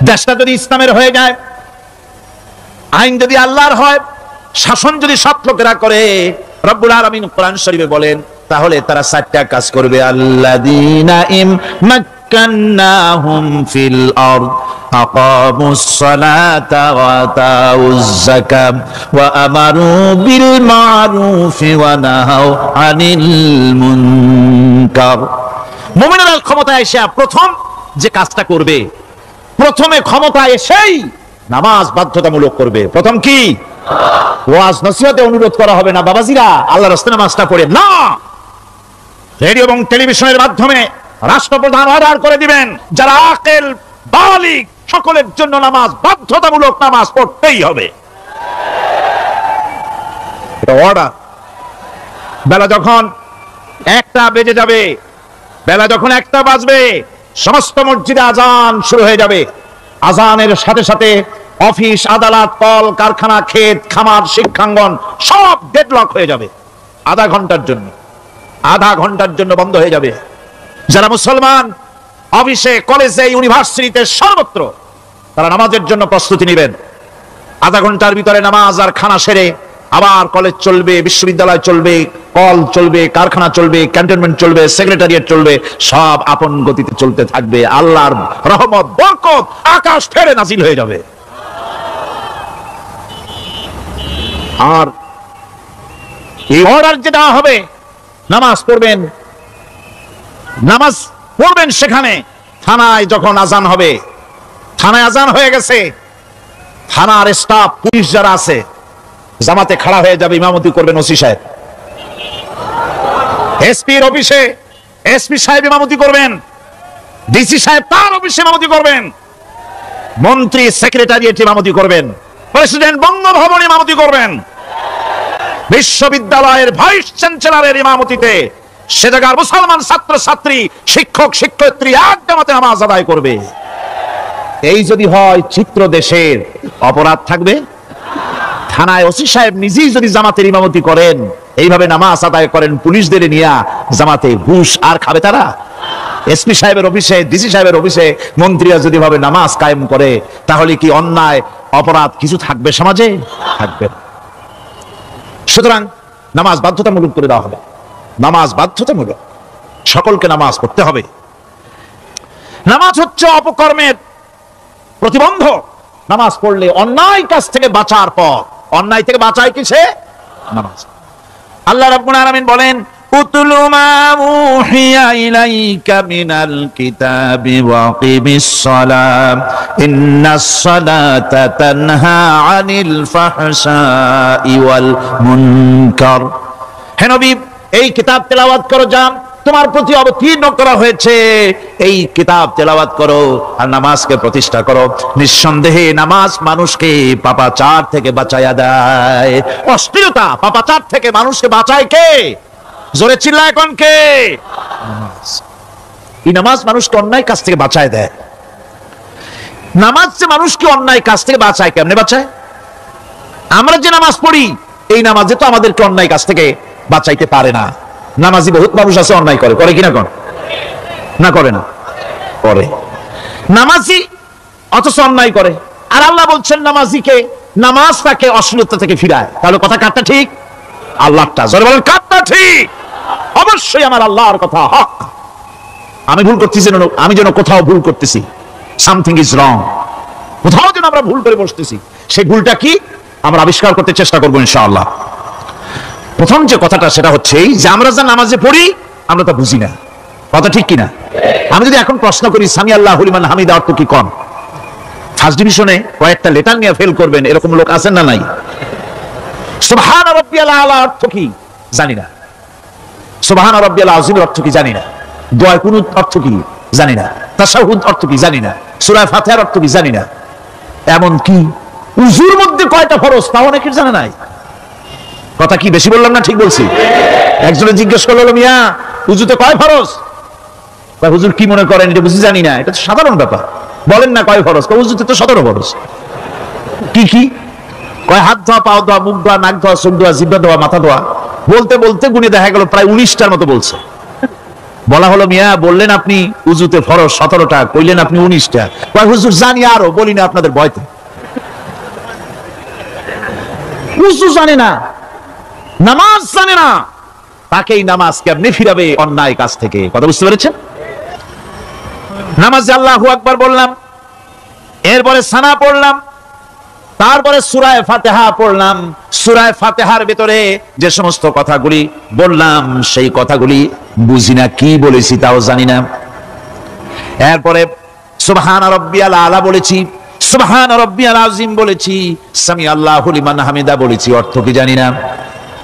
দেশটা যদি ইসলামের হয়ে যায়, আইন যদি আল্লাহর হয়, শাসন যদি সৎ লোকেরা করে, রব্বুল আলামিন কোরআন শরীফে বলেন, তাহলে তারা 4টা কাজ করবে। আল্লাযীনা মাক্কান্নাহুম ফিল আরদ আকামুস সালাতা ওয়া আতাউজ যাকাত ওয়া আমারু বিল মা'রুফি ওয়া নাহাউ আনিল মুনকার। মুমিনরা ক্ষমতায় এসে প্রথম যে কাজটা করবে, প্রথমে ক্ষমতায় এসেই নামাজ বাধ্যতামূলক করবে। প্রথম কি? ওয়াজ নসিহতে অনুরোধ করা হবে না, বাবাজিরা আল্লাহর রাস্তায় নামাজটা পড়েন না। রেডিও এবং টেলিভিশনের মাধ্যমে রাষ্ট্রপ্রধান অর্ডার করে দিবেন, যারা আকেল বালিগ সকলের জন্য নামাজ বাধ্যতামূলক, নামাজ পড়তেই হবে, এটা অর্ডার। বেলা যখন 1টা বেজে যাবে, বেলা যখন 1টা বাজবে, সমস্ত মসজিদে আজান শুরু হয়ে যাবে। আজানের সাথে সাথে অফিস, আদালত, কল কারখানা, ক্ষেত খামার, শিক্ষাঙ্গন সব ডেডলক হয়ে যাবে। আধা ঘন্টার জন্য বন্ধ হয়ে যাবে। যারা মুসলমান অফিসে, কলেজে, ইউনিভার্সিটিতে সর্বত্র তারা নামাজের জন্য প্রস্তুতি নেবেন। আধা ঘন্টার ভিতরে নামাজ আর খানা সেরে আবার কলেজ চলবে, বিশ্ববিদ্যালয় চলবে, কল চলবে, কারখানা চলবে, ক্যান্টনমেন্ট চলবে, সেক্রেটারিয়েট চলবে, সব আপন গতিতে চলতে থাকবে। আল্লাহর রহমত, বরকত আকাশ ফেরে নাজিল হয়ে যাবে। আর এই অর্ডার যে দেওয়া হবে, নামাজ পড়বেন সেখানে। থানায় যখন আজান হবে, থানায় আজান হয়ে গেছে, থানার স্টাফ, পুলিশ যারা আছে জামাতে খাড়া হয়ে যাবে, ইমামতি করবেন ওসি সাহেব। এসপির অফিসে এসপি সাহেব ইমামতি করবেন, ডিসি সাহেব তার অফিসে ইমামতি করবেন, মন্ত্রী সেক্রেটারিয়েট ইমামতি করবেন, প্রেসিডেন্ট বঙ্গভবন ইমামতি করবেন, বিশ্ববিদ্যালয়ের ভাইস চ্যান্সেলরের ইমামতিতে সে জায়গার মুসলমান ছাত্র ছাত্রী, শিক্ষক শিক্ষয়িত্রী এক জামাতে নামাজ আদায় করবে। এই যদি হয় চিত্র দেশের, অপরাধ থাকবে? থানায় ওসি সাহেব নিজেই যদি জামাতের ইমামতি করেন, এইভাবে নামাজ আদায় করেন পুলিশদের নিয়ে জামাতে, ঘুষ আর খাবে তারা? এসপি সাহেবের অফিসে, ডিসি সাহেবের অফিসে মন্ত্রীরা যদি ভাবে নামাজ কায়েম করে, তাহলে কি অন্যায় অপরাধ কিছু থাকবে সমাজে? থাকবে। সুতরাং নামাজ বাধ্যতামূলক করে দেওয়া হবে। নামাজ বাধ্যতামূলক, সকলকে নামাজ পড়তে হবে। নামাজ হচ্ছে অপকর্মের প্রতিবন্ধক। নামাজ পড়লে অন্যায় কাজ থেকে বাঁচার পথ। অন্যায় থেকে বাঁচায় কিসে? নামাজ। আল্লাহ রাব্বুল আলামিন বলেন, উতলু মা উহিয়া ইলাইকা মিনাল কিতাবি ওয়া আকিমিস সালাম ইন্নাস সালাতা তানহা আনিল ফাহশাই ওয়াল মুনকার। হে নবী, এই কিতাব তেলাওয়াত করো, যা তোমার প্রতি অবতীর্ণ করা হয়েছে, এই কিতাব তেলাওয়াত করো আর নামাজকে প্রতিষ্ঠা করো। নিঃসন্দেহে নামাজ মানুষকে পাপাচার থেকে বাঁচায়া দেয়। অশ্লীলতা পাপাচার থেকে মানুষকে বাঁচায় কে? জোরে চিল্লায় কোন কে? নামাজ। এই নামাজ মানুষকে অন্যায় কাজ থেকে বাঁচায় দেয়। নামাজ যে মানুষকে অন্যায় কাজ থেকে বাঁচায়, কেমনে বাঁচায়? আমরা যে নামাজ পড়ি, এই নামাজে তো আমাদেরকে অন্যায় কাজ থেকে বাঁচাইতে পারে না। নামাজি বহুত মানুষ আছে অন্যায় করে, করে কিনা? না করে না? করে। নামাজি অথচ অন্যায় করে। আর আল্লাহ বলছেন নামাজিকে, নামাজ তাকে অশ্লীলতা থেকে ফিরায়। তাহলে কথা কাটটা ঠিক? আল্লাহটা জোরে বলেন, কাটটা ঠিক? অবশ্যই আমার আল্লাহর কথা হক। আমি ভুল করতেছি, আমি যেন কোথাও ভুল করতেছি, সামথিং ইজ রং, কোথাও যেন আমরা ভুল করে বসতেছি, সেই ভুলটা কি আমরা আবিষ্কার করতে চেষ্টা করবো ইনশাআল্লাহ। প্রথম যে কথাটা সেটা হচ্ছে এই যে আমরা যা নামাজে পড়ি আমরা তা বুঝি না। কথা ঠিক কিনা? আমি যদি এখন প্রশ্ন করি সামি আল্লাহু লিমান হামিদা অর্থ কি কোন, ফার্স্ট ডিভিশনে কয়েকটা লেটার নিয়ে ফেল করবেন এরকম লোক আছেন না নাই? সুবহান রাব্বিয়াল আলা অর্থ কি জানি না, সুবহান রাব্বিয়াল আযীমের অর্থ কি জানি না, দোয়া কুনুত অর্থ কি জানি না, তাশাহুদ অর্থ কি জানি না, সূরা ফাতিহার অর্থ কি জানি না। এমন কি উযুর মধ্যে কয়টা ফরজ তাও অনেকের জানা নাই। কথা কি বেশি বললাম না ঠিক বলছি? একজনে জিজ্ঞেস করলো, মিয়া উযুতে কয় ফরজ? কয় হুজুর কি মনে করেন এটা বুঝি জানি না। এটা তো সাধারণ ব্যাপার, বলেন না কয় ফরজ? কয় উযুতে তো 17 ফরজ। কি কি? কয় হাত ধোয়া, পাও ধোয়া, মুখ ধোয়া, নাক ধোয়া, চোখ ধোয়া, জিহ্বা ধোয়া, মাথা ধোয়া। বলতে বলতে গুণে দেখা গেল প্রায় 19টার মতো বলছে। বলা হলো, মিয়া বললেন আপনি উযুতে ফরজ 17টা, কইলেন আপনি 19টা। কয় হুজুর জানি আরো, বলি না আপনাদের ভয়তে। উযু জানে না, নামাজ জানে না, তাকেই নামাজ কেমনে ফিরাবে অন্যায় কাজ থেকে? কথা বুঝতে পেরেছেন? নামাজে আল্লাহু আকবার বললাম, এরপরে সানা পড়লাম, তারপরে সূরা ফাতিহা পড়লাম। সূরা ফাতিহার ভিতরে যে সমস্ত কথাগুলি বললাম সেই কথাগুলি বুঝি না, কি বলেছি তাও জানি না। এরপরে সুবহান রাব্বিয়াল আলা বলেছি, সুবহান রাব্বিয়াল আযীম বলেছি, সামি আল্লাহু লিমান হামিদা বলেছি, অর্থ কি জানি না।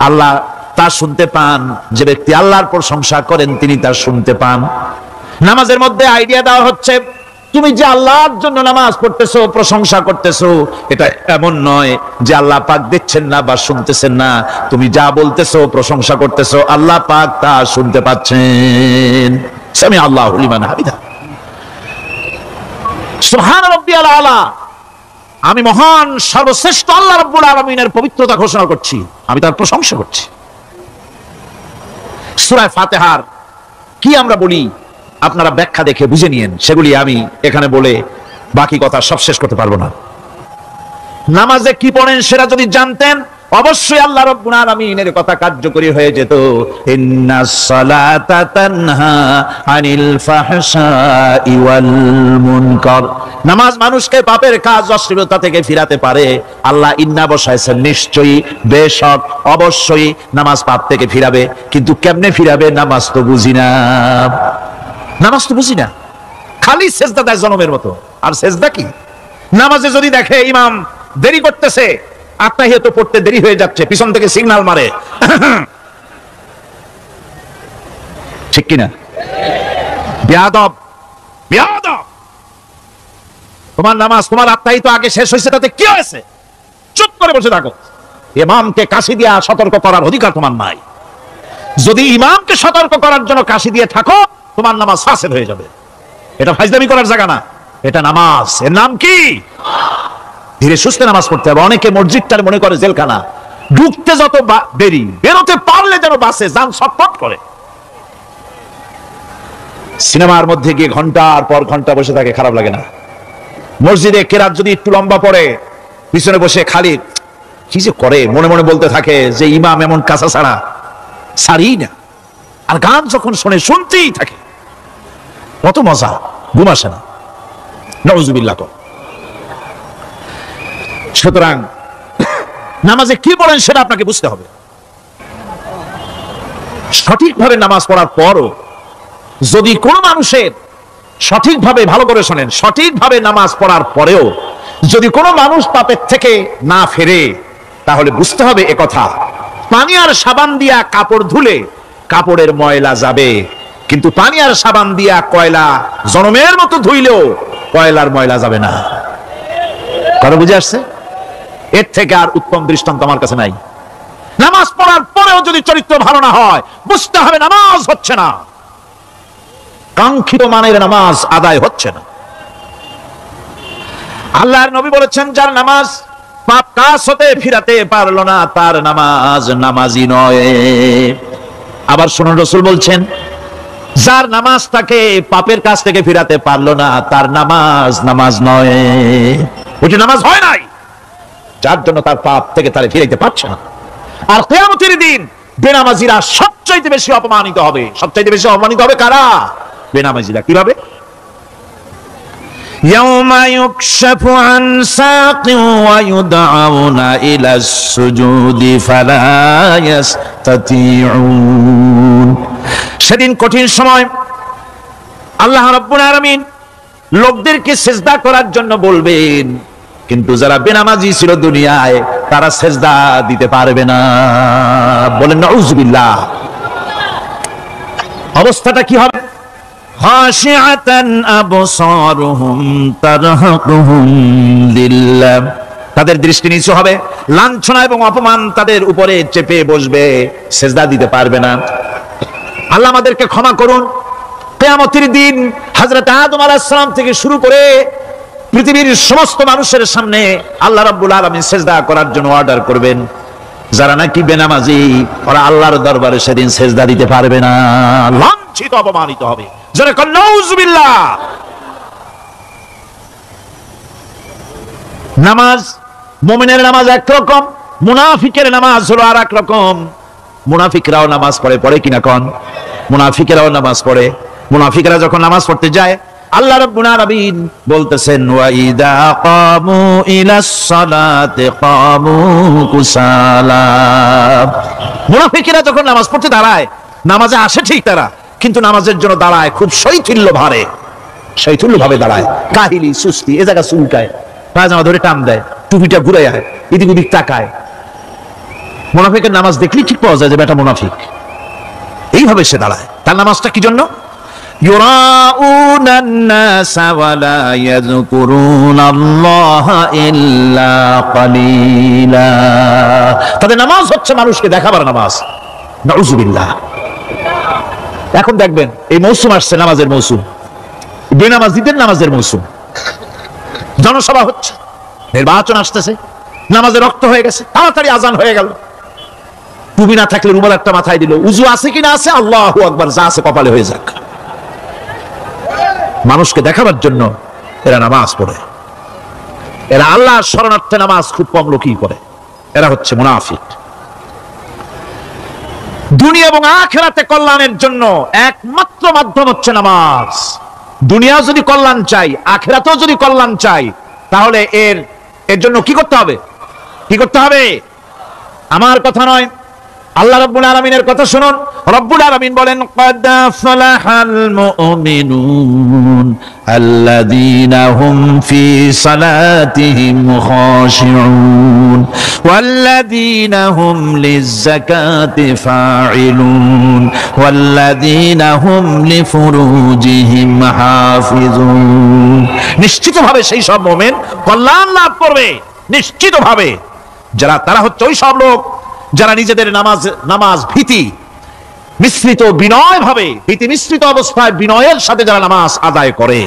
আল্লাহ তা শুনতে পান, যে ব্যক্তি আল্লাহর প্রশংসা করেন তিনি তা শুনতে পান। নামাজের মধ্যে আইডিয়া দেওয়া হচ্ছে, তুমি যে আল্লাহর জন্য নামাজ পড়তেছো, প্রশংসা করতেছো, এটা এমন নয় যে আল্লাহ পাক দেখছেন না বা শুনতেছেন না। তুমি যা বলতেছো, প্রশংসা করতেছো, আল্লাহ পাক তা শুনতে পাচ্ছেন। সামি আল্লাহু লিমান হামিদা। সুবহান রাব্বিয়াল আলা, আমি মহান সর্বশ্রেষ্ঠ আল্লাহ রাব্বুল আলামিনের পবিত্রতা ঘোষণা করছি, আমি তার প্রশংসা করছি। সূরা ফাতিহার কি আমরা বলি আপনারা ব্যাখ্যা দেখে বুঝে নিয়েন, সেগুলি আমি এখানে বলে বাকি কথা সব শেষ করতে পারবো না। নামাজে কি পড়েন সেটা যদি জানতেন, অবশ্যই আল্লাহ রাব্বুল আলামিনের কথা কার্যকরী হয়ে যেত। ইন্নাস সালাতা তানহা আনিল ফাহশাই ওয়াল মুনকার। নামাজ মানুষকে পাপের কাজ, অশ্লীলতা থেকে ফিরাতে পারে। আল্লাহ ইন্না বসাইছেন, নিশ্চয়ই, বেশক, অবশ্যই নামাজ পাপ থেকে ফিরাবে। কিন্তু কেমনে ফিরাবে নামাজ তো বুঝি না, নামাজ তো বুঝি না। খালি সেজদা দেয় জনমের মতো, আর সেজদা কি? নামাজে যদি দেখে ইমাম দেরি করতেছে, আত্তাহিয়াত পড়তে দেরি হয়ে যাচ্ছে, পিছন থেকে সিগন্যাল মারে, ঠিক কিনা? বেয়াদব, বেয়াদব। তোমার নামাজ, তোমার আত্তাহিয়াত আগে শেষ হয়েছে, তাতে কি হয়েছে? চুপ করে বসে থাকো। ইমামকে কাশি দিয়া সতর্ক করার অধিকার তোমার নাই। যদি ইমামকে সতর্ক করার জন্য কাশি দিয়ে থাকো, তোমার নামাজ ফাসেদ হয়ে যাবে। এটা ফাজলামি করার জায়গা না, এটা নামাজ। এর নাম কি? ধীরে সুস্থে নামাজ পড়তে হবে। অনেকে মসজিদটার মনে করে জেলখানা, ঢুকতে যত দেরি, বেরোতে পারলে যেন বাসে যান ছটফট করে। সিনেমার মধ্যে গিয়ে ঘন্টার পর ঘন্টা বসে থাকে, খারাপ লাগে না? মসজিদে কেরাত যদি একটু লম্বা পড়ে, পিছনে বসে খালি কি যে করে মনে মনে বলতে থাকে যে ইমাম এমন কাঁচা ছাড়া ছাড়ি না। আর গান যখন শোনে শুনতেই থাকে, কত মজা, ঘুম আসে না। নাউযুবিল্লাহ। সুতরাং নামাজে কি পড়েন সেটা আপনাকে বুঝতে হবে। সঠিকভাবে নামাজ পড়ার পরও যদি কোনো মানুষের সঠিকভাবে, ভালো করে শোনেন, সঠিকভাবে নামাজ পড়ার পরেও যদি কোনো মানুষ পাপের থেকে না ফেরে, তাহলে বুঝতে হবে একথা, পানি আর সাবান দিয়া কাপড় ধুলে কাপড়ের ময়লা যাবে, কিন্তু পানি আর সাবান দিয়া কয়লা জনমের মতো ধুইলেও কয়লার ময়লা যাবে না। কথা বুঝে আসছে? এর থেকে আর উত্তম দৃষ্টান্ত আমার কাছে নাই। নামাজ পড়ার পরেও যদি চরিত্র ভালো না হয়, বুঝতে হবে নামাজ হচ্ছে না, কাঙ্ক্ষিত মানের নামাজ আদায় হচ্ছে না। আল্লাহর নবী বলেছেন, যার নামাজ পাপ কাজ হতে ফিরাতে পারলো না, তার নামাজ নামাজি নয়। আবার শুনুন, রাসূল বলছেন, যার নামাজ তাকে পাপের কাজ থেকে ফিরাতে পারলো না, তার নামাজ নামাজ নয়। ওটি নামাজ হয় নাই, যার জন্য তার পাপ থেকে তারা ফিরাইতে পারছে না। আর কিয়ামতের দিন বেনামাজিরা সবচাইতে বেশি অপমানিত হবে। সবচাইতে বেশি অপমানিত হবে কারা? বেনামাজিরা। কিভাবে? ইয়াউমা ইউকশাফু আন সাকিন ওয়া ইউদআউনা ইলাস সুজুদি ফালা ইস্তাতিউন। সেদিন কঠিন সময় আল্লাহ রাব্বুল আলামিন লোকদেরকে সিজদা করার জন্য বলবেন, কিন্তু যারা বেনামাজি ছিল দুনিয়ায় তারা সিজদা দিতে পারবে না। বলেন নাউযুবিল্লাহ। অবস্থাটা কি হবে? খাশিআতান আবসারুহুম তারহাকুহুম দিল্লাহ। তাদের দৃষ্টি নিচু হবে, লাঞ্ছনা এবং অপমান তাদের উপরে চেপে বসবে, সিজদা দিতে পারবে না। আল্লাহ আমাদেরকে ক্ষমা করুন। কিয়ামতের দিন হযরত আদম আলাইহিস সালাম থেকে শুরু করে পৃথিবীর সমস্ত মানুষের সামনে আল্লাহ রাব্বুল আলামিন সিজদা করার জন্য অর্ডার করবেন। যারা নাকি বেনামাজি, ওরা আল্লাহর দরবারে সেদিন সিজদা দিতে পারবে না, লাঞ্ছিত অপমানিত হবে। যারা কন নাউযুবিল্লাহ। নামাজ, মুমিনের নামাজ একরকম, মুনাফিকের নামাজ হলো আর এক রকম। মুনাফিকরাও নামাজ পড়ে, পড়ে কিনা কন? মুনাফিকেরাও নামাজ পড়ে। মুনাফিকরা যখন নামাজ পড়তে যায়, আল্লাহ রাব্বুল আলামিন বলতেছেন, ওয়া ইযা কামু ইলাস সালাতি কামু কুসালা। মুনাফিকরা যখন নামাজ পড়তে দাঁড়ায়, নামাজে আসে ঠিক তারা, কিন্তু নামাজের জন্য দাঁড়ায় খুব শৈথিল্য ভাবে, শৈথিল্য ভাবে দাঁড়ায়, কাহিলি সুস্তি, এ জায়গা চুলকায়, পায়জামা ধরে টান দেয়, টুপিটা ঘুরায়, এদিক ওদিক তাকায়। মুনাফিকের নামাজ দেখলেই ঠিক পাওয়া যায় যে বেটা মুনাফিক। এইভাবে সে দাঁড়ায়। তার নামাজটা কি জন্য? ইউরাউনান নাসা ওয়া লা ইয়াযকুরুনাল্লাহা ইল্লা কালিলা। তাদের নামাজ হচ্ছে মানুষকে দেখাবার নামাজ। নাউযুবিল্লাহ। এখন দেখবেন এই মৌসুম আসছে, নামাজের মৌসুম, বেনামাজিদের নামাজের মৌসুম। জনসভা হচ্ছে, নির্বাচন আসতেছে, নামাজে রক্ত হয়ে গেছে, তাড়াতাড়ি আজান হয়ে গেল। টুপি না থাকলে রুমাল একটা মাথায় দিল, উজু আছে কিনা আছে, আল্লাহু আকবার, যা আছে কপালে হয়ে যাক। মানুষকে দেখাবার জন্য এরা নামাজ পড়ে। এরা আল্লাহর শরণার্থে নামাজ খুব কম লোকই করে। এরা হচ্ছে মুনাফিক। দুনিয়া এবং আখিরাতে কল্যাণের জন্য একমাত্র মাধ্যম হচ্ছে নামাজ। দুনিয়া যদি কল্যাণ চাই, আখিরাতেও যদি কল্যাণ চাই, তাহলে এর জন্য কি করতে হবে? কি করতে হবে? আমার কথা নয়, আল্লাহ রাব্বুল আলামিনের কথা শুনুন। রব্বুল আলামিন বলেন, قد أفلح المؤمنون الذين هم في صلاتهم خاشعون والذين هم للزكاة فاعلون والذين هم لفروجهم حافظون। নিশ্চিতভাবে সেই সব মুমিন কল্যাণ লাভ করবে, নিশ্চিতভাবে। তারা হচ্ছে ওই সব লোক যারা নিজেদের নামাজ ভীতি মিশ্রিত, বিনয় ভাবে, ভীতি মিশ্রিত অবস্থায় বিনয়ের সাথে যারা নামাজ আদায় করে,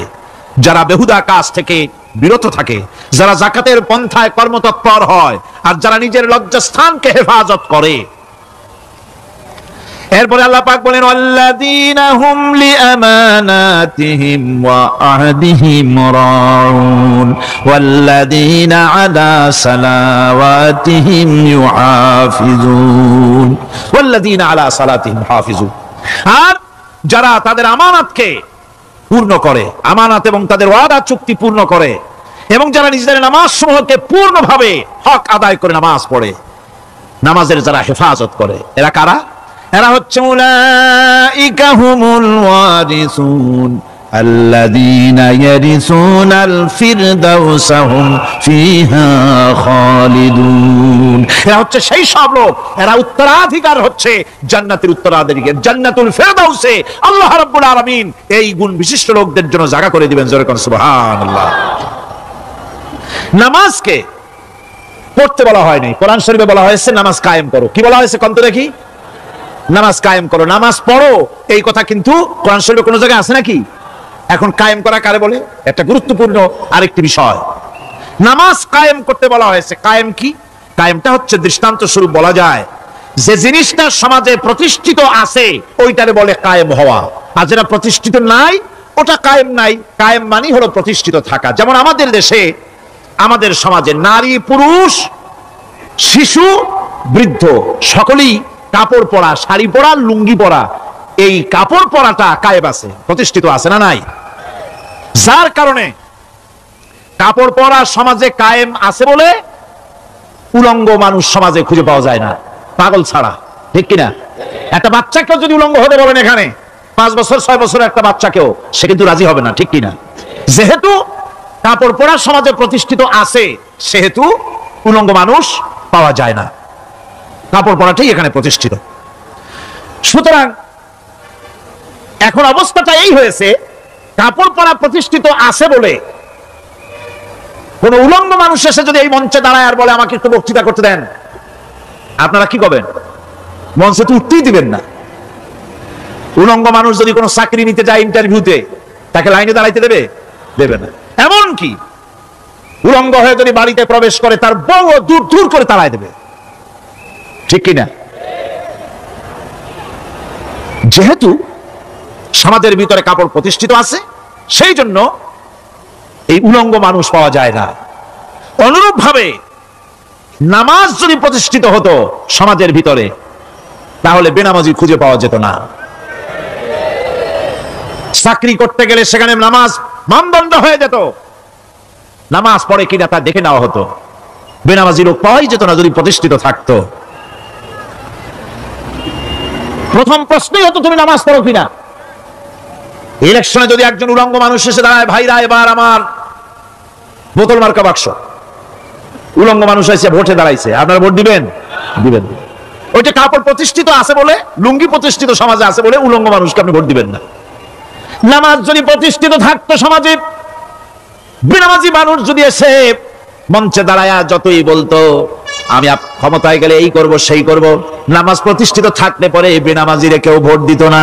যারা বেহুদা কাজ থেকে বিরত থাকে, যারা যাকাতের পন্থায় কর্মতৎপর হয়, আর যারা নিজের লজ্জাস্থানকে হেফাজত করে। এরপরে আল্লাহ পাক বলেন, ওয়াল্লাযীনা হুম লিআমানাতিহিম ওয়া আহদিহিম রাউন ওয়াল্লাযীনা আলা সালাওয়াতিহিম ইউহাফিজুন ওয়াল্লাযীনা আলা সালাতিহিম হাফিজুন। আর যারা তাদের আমানাতকে পূর্ণ করে, আমানাত এবং তাদের ওয়াদা চুক্তি পূর্ণ করে, এবং যারা নিজেদের নামাজ সমূহকে পূর্ণভাবে হক আদায় করে নামাজ পড়ে, নামাজের যারা হেফাজত করে, এরা কারা? এরা হচ্ছে উলাইকা হুমুল ওয়ারিসুন الذين يرثون الفردوس هم فيها خالدون। এরা হচ্ছে সেই সব লোক, এরা উত্তরাধিকার হচ্ছে জান্নাতের উত্তরাধিকার, জান্নাতুল ফেরদাউসে আল্লাহ রাব্বুল আলামিন এই গুণ বিশিষ্ট লোকদের জন্য জায়গা করে দিবেন। জোরে কোন সুবহানাল্লাহ। নামাজকে পড়তে বলা হয়নি, কোরআন শরীফে বলা হয়েছে নামাজ কায়েম করো। কি বলা হয়েছে কন্ত দেখি? নামাজ কায়েম করো, নামাজ পড়ো। এই কথা কিন্তু কোরআন শরীফে কোনো জায়গায় আছে নাকি? এখন কায়েম করা কারে বলে? একটা গুরুত্বপূর্ণ আরেকটি বিষয়। নামাজ কায়েম করতে বলা হয়েছে। কায়েম কি? কায়েমটা হচ্ছে দৃষ্টান্ত স্বরূপ বলা যায় যে জিনিসটা সমাজে প্রতিষ্ঠিত আছে ওইটারে বলে কায়েম হওয়া, আর যেটা প্রতিষ্ঠিত নাই ওটা কায়েম নাই। কায়েম মানে হলো প্রতিষ্ঠিত থাকা। যেমন আমাদের দেশে, আমাদের সমাজে নারী পুরুষ শিশু বৃদ্ধ সকলেই কাপড় পরা, শাড়ি পরা, লুঙ্গি পরা, এই কাপড় পরাটা কায়েম আছে, প্রতিষ্ঠিত আছে না নাই? যার কারণে কাপড় পরা সমাজে কায়েম আছে বলে উলঙ্গ মানুষ সমাজে খুঁজে পাওয়া যায় না, পাগল ছাড়া। ঠিক কিনা? একটা বাচ্চাকেও যদি উলঙ্গ হতে বলেন এখানে 5 বছর 6 বছর একটা বাচ্চাকেও, সে কিন্তু রাজি হবে না। ঠিক কিনা? যেহেতু কাপড় পরা সমাজে প্রতিষ্ঠিত আছে সেহেতু উলঙ্গ মানুষ পাওয়া যায় না, কাপড় পরাটাই এখানে প্রতিষ্ঠিত। সুতরাং এখন অবস্থাটা এই হয়েছে, কাপড় পরা প্রতিষ্ঠিত আছে বলে কোন উলঙ্গ মানুষ এসে যদি এই মঞ্চে দাঁড়ায় আর বলে আমাকে একটু বক্তৃতা করতে দেন, আপনারা কি করবেন? মঞ্চে তো উঠতেই দিবেন না। উলঙ্গ মানুষ যদি কোনো চাকরি নিতে যায় ইন্টারভিউতে, তাকে লাইনে দাঁড়াইতে দেবে? দেবে না। এমনকি উলঙ্গ হয়ে যদি বাড়িতে প্রবেশ করে তার বউ দূর দূর করে তাড়ায় দেবে। ঠিক কিনা? যেহেতু সমাজের ভিতরে কাপড় প্রতিষ্ঠিত আছে সেই জন্য এই উলঙ্গ মানুষ পাওয়া যায় না। অনুরূপ ভাবে নামাজ যদি প্রতিষ্ঠিত হতো সমাজের ভিতরে তাহলে বেনামাজি খুঁজে পাওয়া যেত না। চাকরি করতে গেলে সেখানে নামাজ মানদণ্ড হয়ে যেত, নামাজ পড়ে কিনা তা দেখে নেওয়া হতো। বেনামাজি লোক পাওয়াই যেত না যদি প্রতিষ্ঠিত থাকতো। প্রথম প্রশ্নই হতো তুমি নামাজ পড়ো কিনা। ইলেকশনে যদি একজন উলঙ্গ মানুষ এসে দাঁড়ায়, ভাইরা এবার আমার বোতল মার্কা বাক্স, উলঙ্গ মানুষ এসে ভোটে দাঁড়াইছে, আপনারা ভোট দিবেন? দিবেন। ওইটা কাপড় প্রতিষ্ঠিত আছে বলে, লুঙ্গি প্রতিষ্ঠিত সমাজে আছে বলে উলঙ্গ মানুষকে আপনি ভোট দিবেন না। নামাজ যদি প্রতিষ্ঠিত থাকতো সমাজে, বেনামাজি মানুষ যদি এসে মঞ্চে দাঁড়ায় যতই বলতো আমি ক্ষমতায় গেলে এই করব সেই করব, নামাজ প্রতিষ্ঠিত থাকলে পরে বেনামাজিরে কেউ ভোট দিত না।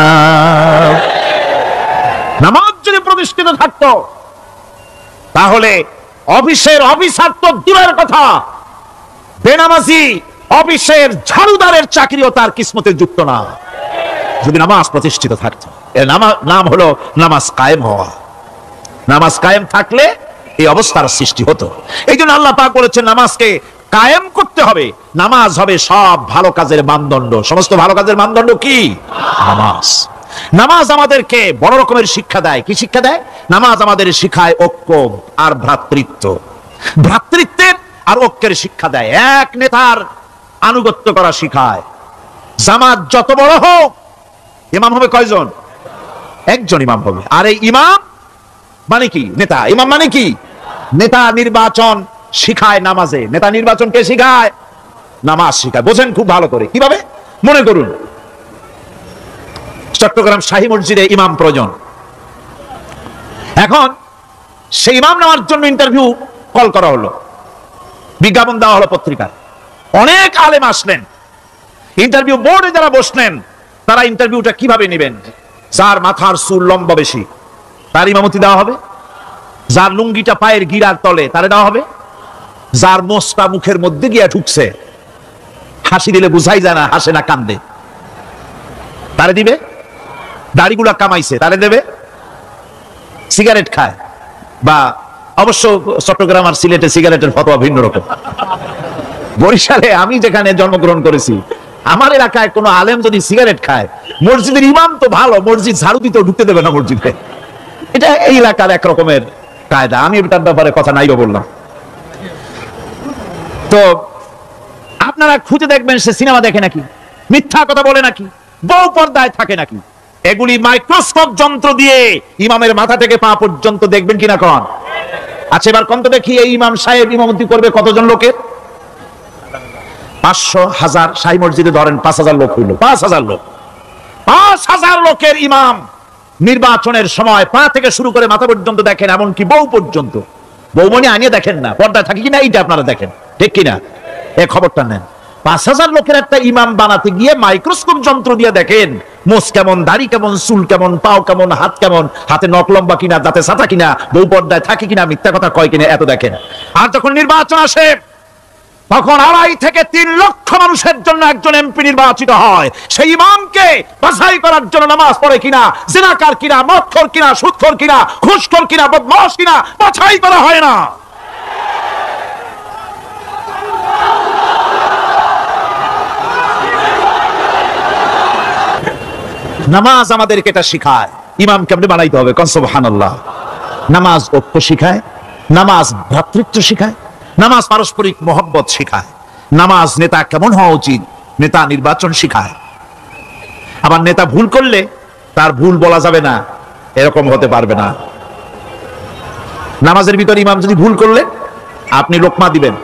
নামাজ যদি প্রতিষ্ঠিত থাকতো তাহলে অফিসের অফিসার তো দূরের কথা, বেনামাজি অফিসের ঝাড়ুদারের চাকরিও তার কিসমতে যুক্ত না যদি নামাজ প্রতিষ্ঠিত থাকতো। এর নাম হলো নামাজ কায়েম হওয়া। নামাজ কায়েম থাকলে এই অবস্থার সৃষ্টি হতো। এই জন্য আল্লাহ পাক বলেছেন নামাজকে কায়েম করতে হবে। নামাজ হবে সব ভালো কাজের মানদণ্ড। সমস্ত ভালো কাজের মানদণ্ড কি? নামাজ। নামাজ আমাদেরকে বড় রকমের শিক্ষা দেয়। কি শিক্ষা দেয়? নামাজ আমাদের শিখায় ঐক্য আর ভ্রাতৃত্ব, ভ্রাতৃত্বের আর ঐক্যের শিক্ষা দেয়। এক নেতার আনুগত্য করা শিখায়। জামাত যত বড় হোক, ইমাম হবে কয়জন? একজন ইমাম হবে। আর এই ইমাম মানে কি? নেতা। ইমাম মানে কি? নেতা নির্বাচন শিখায় নামাজে। নেতা নির্বাচন কে শিখায়? নামাজ শিখায়। বোঝেন খুব ভালো করে। কিভাবে? মনে করুন চট্টগ্রাম শাহী মসজিদে ইমাম প্রয়োজন। এখন সেই ইমাম নেওয়ার জন্য ইন্টারভিউ কল করা হলো, বিজ্ঞাপন দেওয়া হলো পত্রিকায়। অনেক আলেম আসলেন। ইন্টারভিউ বোর্ডে যারা বসলেন তারা ইন্টারভিউটা কিভাবে নেবেন? যার মাথার চুল লম্বা বেশি তার ইমামতি দেওয়া হবে, যার লুঙ্গিটা পায়ের গিরার তলে তারে দেওয়া হবে, যার মোষটা মুখের মধ্যে গিয়া ঢুকছে, হাসি দিলে বুঝাই যায় না হাসে না কান্দে, তারে দিবে। দাড়িগুলা কামাইছে তারে দেবে। সিগারেট খায়, বা অবশ্য চট্টগ্রাম আর সিলেটে সিগারেটের ফতোয়া ভিন্ন রকম। বরিশালে আমি যেখানে জন্মগ্রহণ করেছি, আমার এলাকায় কোনো আলেম যদি সিগারেট খায়, মসজিদের ইমাম তো ভালো, মসজিদ ঝাড়ু দিতে ঢুকতে দেবে না মসজিদে। এটা এই এলাকার এক রকমের কায়দা। আমি এটার ব্যাপারে কথা নাইবা বললাম। তো আপনারা খুঁজে দেখবেন সে সিনেমা দেখে নাকি, মিথ্যা কথা বলে নাকি, বউ পর্দায় থাকে নাকি। এগুলি মাইক্রোস্কোপ যন্ত্র দিয়ে ইমামের মাথা থেকে পা পর্যন্ত দেখবেন কিনা কোন? আচ্ছা এবার কোন তো দেখি, এই ইমাম সাহেব ইমামতি করবে কতজন লোকের? 500, 1000, শাহী মসজিদে ধরেন 5000 লোক হইল, 5000 লোক, 5000 লোকের ইমাম নির্বাচনের সময় পা থেকে শুরু করে মাথা পর্যন্ত দেখেন, এমনকি বউ পর্যন্ত। বৌমনি আনিয়ে দেখেন না, পর্দায় থাকে কিনা এইটা আপনারা দেখেন, ঠিক কিনা? এই খবরটা নেন। 5000 লোকের একটা ইমাম বানাতে গিয়ে মাইক্রোস্কোপ যন্ত্র দিয়ে দেখেন মোষ কেমন, দাড়ি কেমন, চুল কেমন, পাও কেমন, হাত কেমন, হাতে নখ লম্বা কিনা, দাঁতে ছাতা কিনা, বউ পর্দায় থাকে কিনা, মিথ্যা কথা কয় কিনা, এত দেখেন। আর যখন নির্বাচন আসে তখন 2.5 থেকে 3 লক্ষ মানুষের জন্য একজন এমপি নির্বাচিত হয়। সেই ইমামকে বাছাই করার জন্য নামাজ পড়ে কিনা, জিনাকার কিনা, মদখোর কিনা, সুদখোর কিনা, ঘুষখোর কিনা, বদমাশ কিনা বাছাই করা হয় না। নামাজ আমাদেরকে এটা শিখায় ইমাম কেমনে বানাইতে হবে। কোন সুবহানাল্লাহ। নামাজ ঐক্য শিখায়, নামাজ ভ্রাতৃত্ব শিখায়, নামাজ পারস্পরিক মহব্বত শিখায়, নামাজ নেতা কেমন হওয়া উচিত, নেতা নির্বাচন শিখায়। আবার নেতা ভুল করলে তার ভুল বলা যাবে না, এরকম হতে পারবে না। নামাজের ভিতরে ইমাম যদি ভুল করলে আপনি লোকমা দিবেন,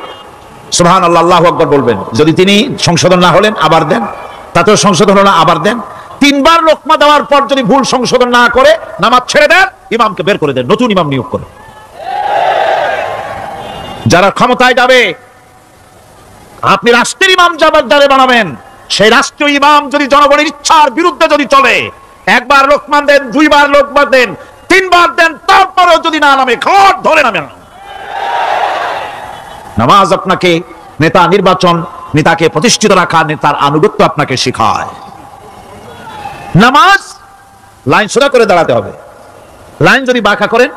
সুবহানাল্লাহ, আল্লাহু আকবার বলবেন। যদি তিনি সংশোধন না হলেন আবার দেন, তাতেও সংশোধন হলো না আবার দেন। 3 বার লোকমা দেওয়ার পর যদি ভুল সংশোধন না করে নামাজ ছেড়ে দেন, ইমামকে বের করে দেন, নতুন ইমাম নিয়োগ করে। যারা ক্ষমতায় যাবে, আপনি রাষ্ট্রের ইমাম যারে বানাবেন, সেই রাষ্ট্রীয় ইমাম যদি জনগণের ইচ্ছার বিরুদ্ধে যদি চলে, 1 বার লোকমা দেন, 2 বার লোকমা দেন, 3 বার দেন, তারপরেও যদি না নামে, ঘর ধরে নামেন। নামাজ আপনাকে নেতা নির্বাচন, নেতাকে প্রতিষ্ঠিত রাখা, নেতার আনুগত্য আপনাকে শেখায়। নামাজ লাইন সোজা করে দাঁড়াতে হবে। লাইন যদি বাঁকা করেন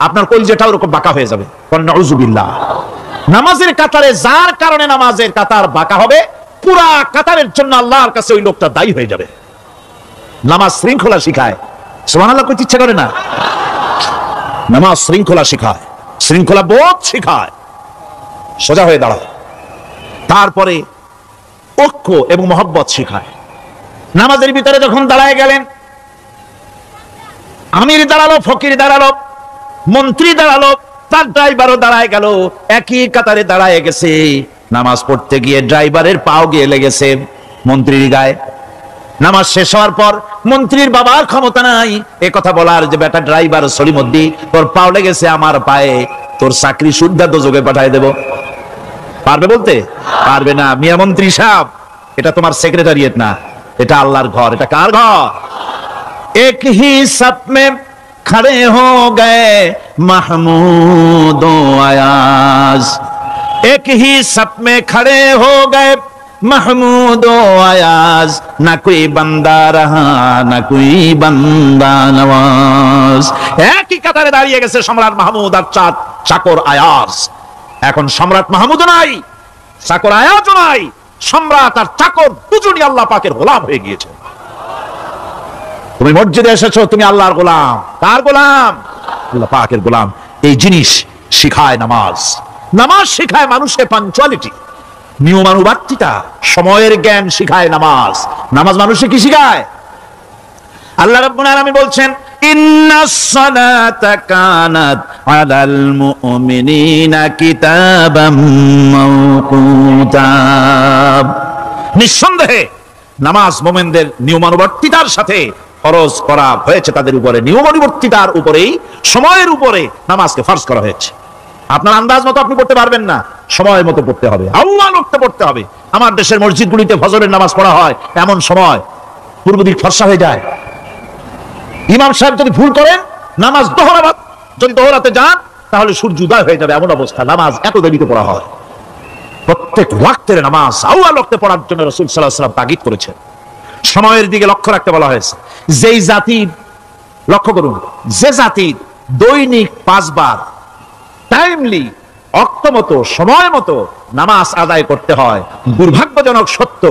আপনার কলিজাটা ওরকম বাঁকা হয়ে যাবে। নাউযুবিল্লাহ। নামাজের কাতারে যার কারণে নামাজের কাতার বাঁকা হবে, পুরা কাতারের জন্য আল্লাহর কাছে ওই লোকটা দায়ী হয়ে যাবে। নামাজ শৃঙ্খলা শিখায়, সুবহানাল্লাহ কইতে ইচ্ছা করে না? নামাজ শৃঙ্খলা শিখায়, শৃঙ্খলা বোধ শিখায়, সোজা হয়ে দাঁড়ায়। তারপরে ঐক্য এবং মহব্বত শিখায়। নামাজের ভিতরে যখন দাঁড়ায় গেলেন, আমির দাঁড়ালো, ফকির দাঁড়ালো, মন্ত্রী দাঁড়ালো, তার ড্রাইভারও দাঁড়ায় গেল, একই কাতারে দাঁড়ায় গেছে। নামাজ পড়তে গিয়ে ড্রাইভারের পাও গিয়ে লেগেছে মন্ত্রীর গায়ে। নামাজ শেষ হওয়ার পর মন্ত্রীর বাবার ক্ষমতা নাই এ কথা বলার যে বেটা ড্রাইভার সলিমুদ্দিন, তোর পাও লেগেছে আমার পায়ে, তোর চাকরি শুদ্ধা দোজখে পাঠায় দেব। পারবে বলতে? পারবে না। মিয়া মন্ত্রী সাহেব, এটা তোমার সেক্রেটারিয়েট না, এটা আল্লাহর ঘর। এটা কার ঘর? এক হি সাপ মে খড়ে হো গয়ে মাহমুদ ও আয়াজ, এক হি সাপ মে খড়ে হো গয়ে মাহমুদ ও আয়াজ, না কোই বান্দা রহা না কোই বান্দা নওয়াজ। একই কাতারে দাঁড়িয়ে গেছে সম্রাট মাহমুদ আর চাকর আয়াজ। এখন সম্রাট মাহমুদও নাই, চাকর আয়াজও নাই, সম্রাট আর চাকর দুজনই আল্লাহ পাকের গোলাম হয়ে গিয়েছে। তুমি মসজিদে এসেছো, তুমি আল্লাহর গোলাম। কার গোলাম? আল্লাহ পাকের গোলাম। এই জিনিস শিখায় নামাজ। নামাজ শিখায় মানুষকে পাঞ্চুয়ালিটি, নিয়মানুবর্তিতা, সময়ের জ্ঞান শিখায় নামাজ। নামাজ মানুষকে কি শিখায়? আল্লাহ রাব্বুল আলামিন বলছেন, ইন্নাস সালাতা কানাত আলাল মুমিনিনা কিতাবাম মাওকুতা। নিঃসন্দেহে নামাজ মুমিনদের নিয়মানুবর্তিতার সাথে ফরজ করা হয়েছে, তাদের উপরে নিয়মানুবর্তিতার উপরেই, সময়ের উপরে নামাজকে ফরজ করা হয়েছে। আপনার আন্দাজ মতো আপনি পড়তে পারবেন না, সময় মতো পড়তে হবে, আল্লাহ লোকতে পড়তে হবে। আমার দেশের মসজিদগুলিতে ফজরের নামাজ পড়া হয় এমন সময় পূর্ব দিক ফর্সা হয়ে যায়। ইমাম সাহেব যদি ভুল করেন, নামাজ যদি দোহরাতে যান তাহলে সূর্য উদয় হয়ে যাবে, এমন অবস্থা। নামাজ এত দেরিতে পড়া হয়। প্রত্যেক ওয়াক্তের নামাজ আল্লাহ লোকতে পড়ার জন্য রাসূল সাল্লাল্লাহু আলাইহি ওয়াসাল্লাম তাগিদ করেছেন। সময়ের দিকে লক্ষ্য রাখতে বলা হয়েছে। যেই জাতির, লক্ষ্য করুন, যে জাতির দৈনিক 5 বার টাইমলি, অক্তমতো, সময় মতো নামাজ আদায় করতে হয়, দুর্ভাগ্যজনক সত্য,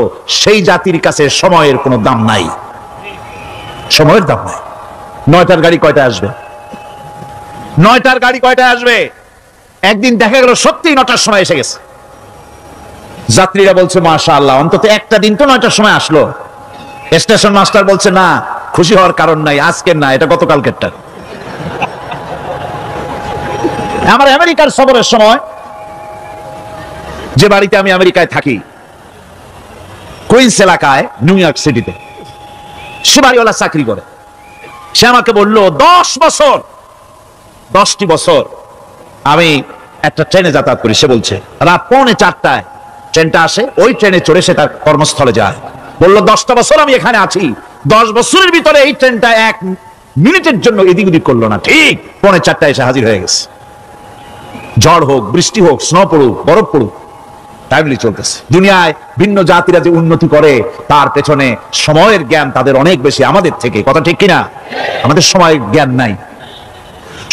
সেই জাতির কাছে সময়ের কোনো দাম নাই। সময়ের দাম নাই। 9টার গাড়ি কয়টায় আসবে? 9টার গাড়ি কয়টায় আসবে? একদিন দেখা গেল সত্যি 9টার সময় এসে গেছে। যাত্রীরা বলছে মাশাআল্লাহ, অন্তত একটা দিন তো 9টার সময় আসলো। স্টেশন মাস্টার বলছে না, খুশি হওয়ার কারণ নাই, আজকের না, এটা গতকালকেরটা। আমার আমেরিকার সফরের সময় যে বাড়িতে আমি আমেরিকায় থাকি, কুইন্স এলাকায়, নিউ ইয়র্ক সিটিতে, সে বাড়িওয়ালা চাকরি করে। সে আমাকে বলল 10টি বছর আমি একটা ট্রেনে যাতায়াত করি। সে বলছে রাত 3:45 ট্রেনটা আসে, ওই ট্রেনে চড়ে সে তার কর্মস্থলে যায়। বলল 10টা বছর আমি এখানে আছি, 10 বছরের ভিতরে এই ট্রেনটা 1 মিনিটের জন্য এদিক ওদিক করলো না, ঠিক 3:45 এসে হাজির হয়ে গেছে। ঝড় হোক, বৃষ্টি হোক, স্নো পড়ুক, বরফ পড়ুক, টাইমলি চলতেছে। দুনিয়ায় ভিন্ন জাতিরা যে উন্নতি করে তার পেছনে সময়ের জ্ঞান তাদের অনেক বেশি আমাদের থেকে, কথা ঠিক কিনা? আমাদের সময়ের জ্ঞান নাই,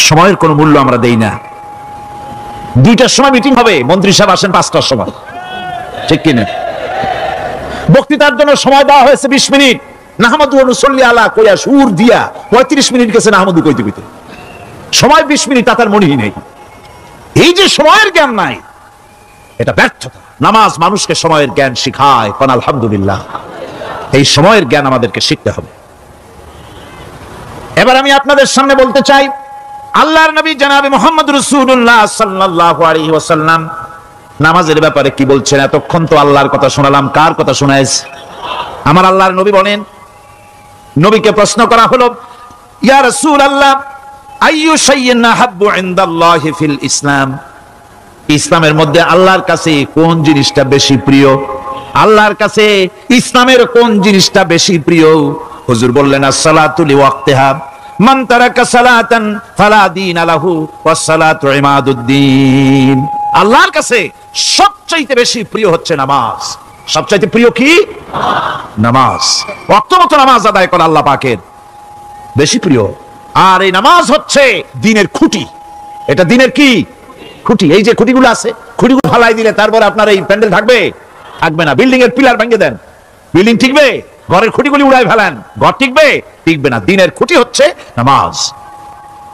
সময়ের কোনো মূল্য আমরা দেই না। 2টার সময় মিটিং হবে, মন্ত্রী সাহেব আসেন 5টার সময়, ঠিক কিনা? বক্তৃতার জন্য সময় দেওয়া হয়েছে 20 মিনিট, নাহমাদু ওয়া নুসাল্লি আলা কইয়া সুর দিয়া 35 মিনিট গেছে নাহমাদু কইতে কইতে, সময় 20 মিনিট, তার মনেই নেই। এই যে সময়ের জ্ঞান নাই, এটা ব্যর্থতা। নামাজ মানুষকে সময়ের জ্ঞান শিখায়, কোন আলহামদুলিল্লাহ। এই সময়ের জ্ঞান আমাদেরকে শিখতে হবে। এবার আমি আপনাদের সামনে বলতে চাই, আল্লাহর নবী জনাবে মুহাম্মদ রাসূলুল্লাহ সাল্লাল্লাহু আলাইহি ওয়াসাল্লাম নামাজের ব্যাপারে কি বলছেন। এতক্ষণ তো আল্লাহর কথা শোনালাম, কার কথা শোনাইছে? আমার আল্লাহর নবী বলেন, নবীকে প্রশ্ন করা হলো, ইয়া রাসূলুল্লাহ আইয়ু শাইইন আহাব্বু ইনদাল্লাহি ফিল ইসলাম, ইসলামের মধ্যে আল্লাহর কাছে কোন জিনিসটা বেশি প্রিয়? আল্লাহর কাছে ইসলামের কোন জিনিসটা বেশি প্রিয়? হুজুর বললেন as-salatu li waqtiha, মান তারাকা সালাতান ফালা দীন লাহু ওয়াস সালাতু ইমাদুদ্দিন। আল্লাহর কাছে সবচাইতে বেশি প্রিয় হচ্ছে নামাজ। সবচাইতে প্রিয় কি? নামাজ। ওয়াক্ত মতো নামাজ আদায় করা আল্লাহ পাকের বেশি প্রিয়। আর এই নামাজ হচ্ছে দ্বীনের খুঁটি। এটা দ্বীনের কি খুঁটি? এই যে খুঁটিগুলো আছে, খুঁটিগুলো ফালাই দিলে তারপর আপনার এই প্যান্ডেল থাকবে? থাকবে না। বিল্ডিং এর পিলার ভেঙে দেন, বিল্ডিং টিকবে? ঘরের খুঁটিগুলি উড়াই ফেলেন, ঘর টিকবে? টিকবে না। দ্বীনের খুঁটি হচ্ছে নামাজ।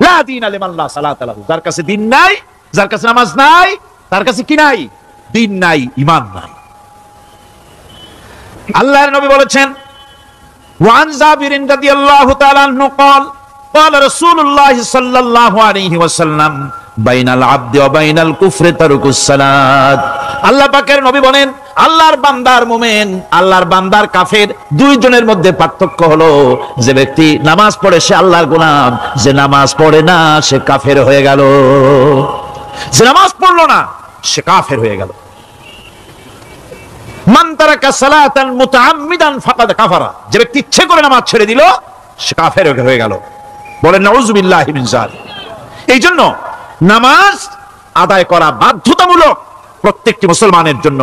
লা দীনা লিমান লা সালাতা লাহু, যার কাছে দ্বীন নাই, যার কাছে নামাজ নাই, তার কাছে কি নাই? দ্বীন নাই, ঈমান নাই। আল্লাহর নবী বলেছেন, ওয়ান জাবির রাদিয়াল্লাহু তাআলা আনহু قال قال رسول الله صلى الله عليه وسلم বাইনাল আবদি ওয়া বাইনাল কুফরি তারকুস সালাত। আল্লাহ পাকের নবী বলেন, আল্লাহর বান্দার মুমিন, আল্লাহর বান্দার কাফের, দুইজনের মধ্যে পার্থক্য হলো যে ব্যক্তি নামাজ পড়ে সে আল্লাহর গোলাম, যে নামাজ পড়ে না সে কাফের হয়ে গেল। যে নামাজ পড়লো না সে কাফের হয়ে গেল। মান তারাকা সালাতান মুতাআম্মিদান ফাকাদ কাফারা, যে ব্যক্তি ইচ্ছে করে নামাজ ছেড়ে দিল সে কাফের হয়ে গেল। বলেন নাউযুবিল্লাহি মিন যালিক। এই জন্য নামাজ আদায় করা বাধ্যতামূলক প্রত্যেকটি মুসলমানের জন্য।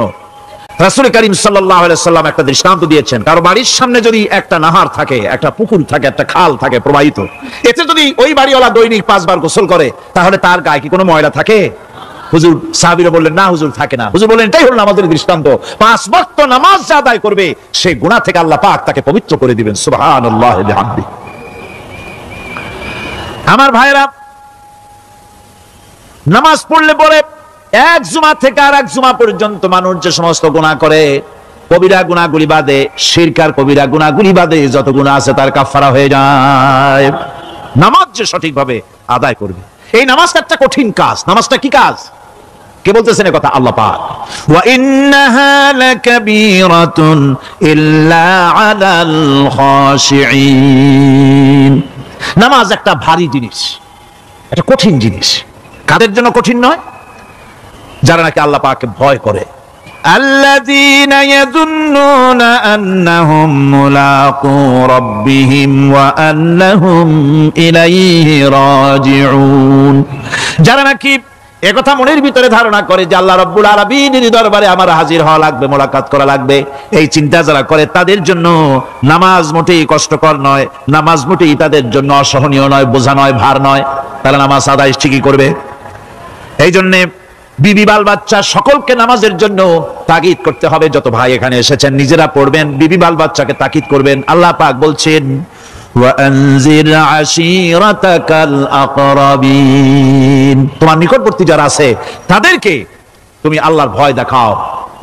রাসূল করিম সাল্লাল্লাহু আলাইহি ওয়াসাল্লাম একটা দৃষ্টান্ত দিয়েছেন। কারো বাড়ির সামনে যদি একটা নাহার থাকে, একটা পুকুর থাকে, একটা খাল থাকে প্রবাহিত, এতে যদি ওই বাড়িওয়ালা দৈনিক 5 বার গোসল করে, তাহলে তার গায়ে কি কোনো ময়লা থাকে? হুজুর, সাহাবীরা বললেন না হুজুর, থাকে না। হুজুর বললেন, এটাই হলো আমাদের দৃষ্টান্ত। 5 ওয়াক্ত নামাজ যে আদায় করবে সেই গুনাহ থেকে আল্লাহ পাক তাকে পবিত্র করে দিবেন। সুবহানাল্লাহি ওয়া বিহামদিহি। আমার ভাইরা, নামাজ পড়লে পরে এক জুমা থেকে আর এক জুমা পর্যন্ত মানুষ যে সমস্ত গুনাহ করে, কবিরা গুনাহগুলি বাদে, শিরক আর কবিরা গুনাহগুলি বাদে যত গুনাহ আছে তার কাফারা হয়ে যায়। নামাজ যে সঠিকভাবে আদায় করবে, এই নামাজটা একটা কঠিন কাজ। নামাজটা কি কাজ? কে বলতেছেন কথা? আল্লাহ পাক। ওয়া ইন্নাহা লাকাবীরাতুন ইল্লা আলাল খাশিঈন। নামাজ একটা ভারী জিনিস, একটা কঠিন জিনিস। কাদের জন্য কঠিন নয়? যারা নাকি আল্লাহ পাককে ভয় করে। আল্লাযীনা ইয়াযুন্নুনা আন্নাহুম মুলাকু রাব্বিহিম ওয়া আন্নাহুম ইলাইহি রাজিউন। যারা নাকি একথা মনের ভিতরে ধারণা করে যে আল্লাহ রাব্বুল আলামিনের দরবারে আমার হাজির হওয়া লাগবে, মোলাকাত করা লাগবে, এই চিন্তা যারা করে তাদের জন্য নামাজ মোটেই কষ্টকর নয়, নামাজ মোটেই তাদের জন্য অসহনীয় নয়, বোঝা নয়, ভার নয়। তারা নামাজ আদায় ঠিকই করবে। এই জন্যে বিবি বাল বাচ্চা সকলকে নামাজের জন্য তাগিদ করতে হবে। যত ভাই এখানে এসেছেন নিজেরা পড়বেন, বিবি বাল বাচ্চাকে তাকিদ করবেন। আল্লাহ পাক বলছেন, ওয়ানজির আশীরাতাকাল আকরাবিন, তোমার নিকটবর্তী যারা আছে তাদেরকে তুমি আল্লাহর ভয় দেখাও।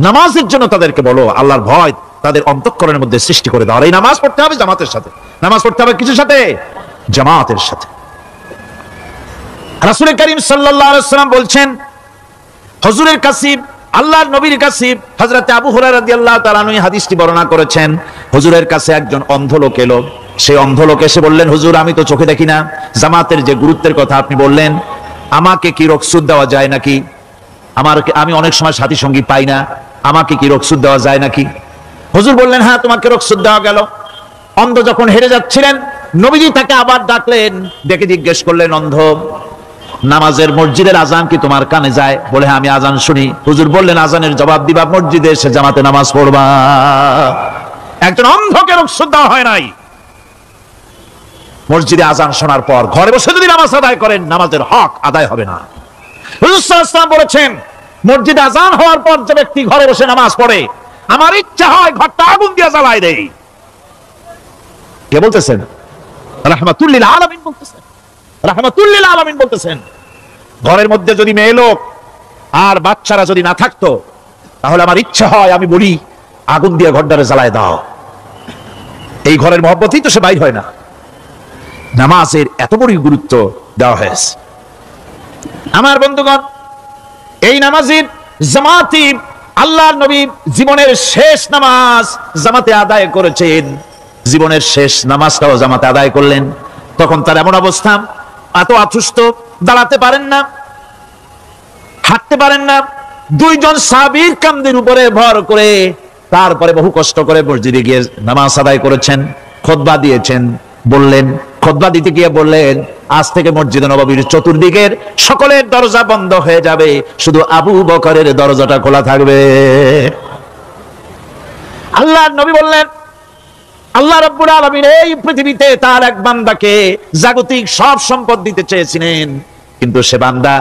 নামাজের জন্য তাদেরকে বলো আল্লাহর ভয় তাদের অন্তঃকরণের মধ্যে সৃষ্টি করে দাও। এই নামাজ পড়তে হবে জামাতের সাথে, নামাজ পড়তে হবে কিছুর সাথে? জামাতের সাথে। রাসূল করিম সাল্লাল্লাহু আলাইহি ওয়াসাল্লাম বলছেন, হুজুরের কাছে, আল্লাহর নবীর কাছে, হযরত আবু হুরায়রা রাদিয়াল্লাহু তাআলা আনহু হাদিসটি বর্ণনা করেছেন, হুজুরের কাছে একজন অন্ধ লোক এলো। সেই অন্ধ লোক এসে বললেন, হুজুর আমি তো চোখে দেখি না, জামাতের যে গুরুত্বের কথা আপনি বললেন, আমাকে কি রুখসত দেওয়া যায় নাকি? আমি অনেক সময় সাথী সঙ্গী পাই না, আমাকে কি রুখসত দেওয়া যায় নাকি? হুজুর বললেন, হ্যাঁ তোমাকে রুখসত দেওয়া গেল। অন্ধ যখন হেরে যাচ্ছিলেন, নবীজি তাকে আবার ডাকলেন, ডেকে জিজ্ঞেস করলেন, অন্ধ, নামাজের মসজিদের আজান কি তোমার কানে যায়? বলে, হ্যাঁ আমি আজান শুনি। হুজুর বললেন, আজানের জবাব দিবা, মসজিদে এসে জামাতে নামাজ পড়বা। একজন অন্ধকে রুখসত দেওয়া হয় নাই। মসজিদে আজান শোনার পর ঘরে বসে যদি নামাজ আদায় করেন, নামাজের হক আদায় হবে না। হুজুর সাল্লাল্লাহু আলাইহি ওয়াসাল্লাম বলেছেন, মসজিদে আজান হওয়ার পর যে ব্যক্তি ঘরে বসে নামাজ পড়ে, আমার ইচ্ছা হয় ঘরটা আগুন দিয়ে জ্বালাই দেই। কে বলতেছেন? রাহমাতুল লিল আলামিন বলতেছেন, রাহমাতুল লিল আলামিন বলতেছেন। ঘরের মধ্যে যদি মেয়ে লোক আর বাচ্চারা যদি না থাকতো, তাহলে আমার ইচ্ছা হয় আমি বলি, আগুন দিয়ে ঘরটারে জ্বালায় দাও। এই ঘরের মহব্বতেই তো সে বাইর হয় না। নামাজের এত বড় গুরুত্ব দেওয়া হয়েছে। আমার বন্ধুগণ, এই নামাজের জামাতি, আল্লাহর নবী জীবনের শেষ নামাজ জামাতে আদায় করেছেন। জীবনের শেষ নামাজটাও জামাতে আদায় করলেন। তখন তার এমন অবস্থা, এত অসুস্থ, দাঁড়াতে পারেন না, হাঁটতে পারেন না। দুইজন সাহাবীর কাঁধের উপরে ভর করে তারপরে বহু কষ্ট করে মসজিদে গিয়ে নামাজ আদায় করেছেন। খুতবা দিয়েছেন, বললেন, খুতবা দিতে গিয়ে বললেন, আজ থেকে মসজিদে নববীর চতুর্দিকের সকলের দরজা বন্ধ হয়ে যাবে, শুধু আবু বকরের দরজাটা খোলা থাকবে। আল্লাহর নবী বললেন, আল্লাহ রাব্বুল আলামিন এই পৃথিবীতে তার এক বান্দাকে জাগতিক সব সম্পদ দিতে চেয়েছিলেন, কিন্তু সে বান্দা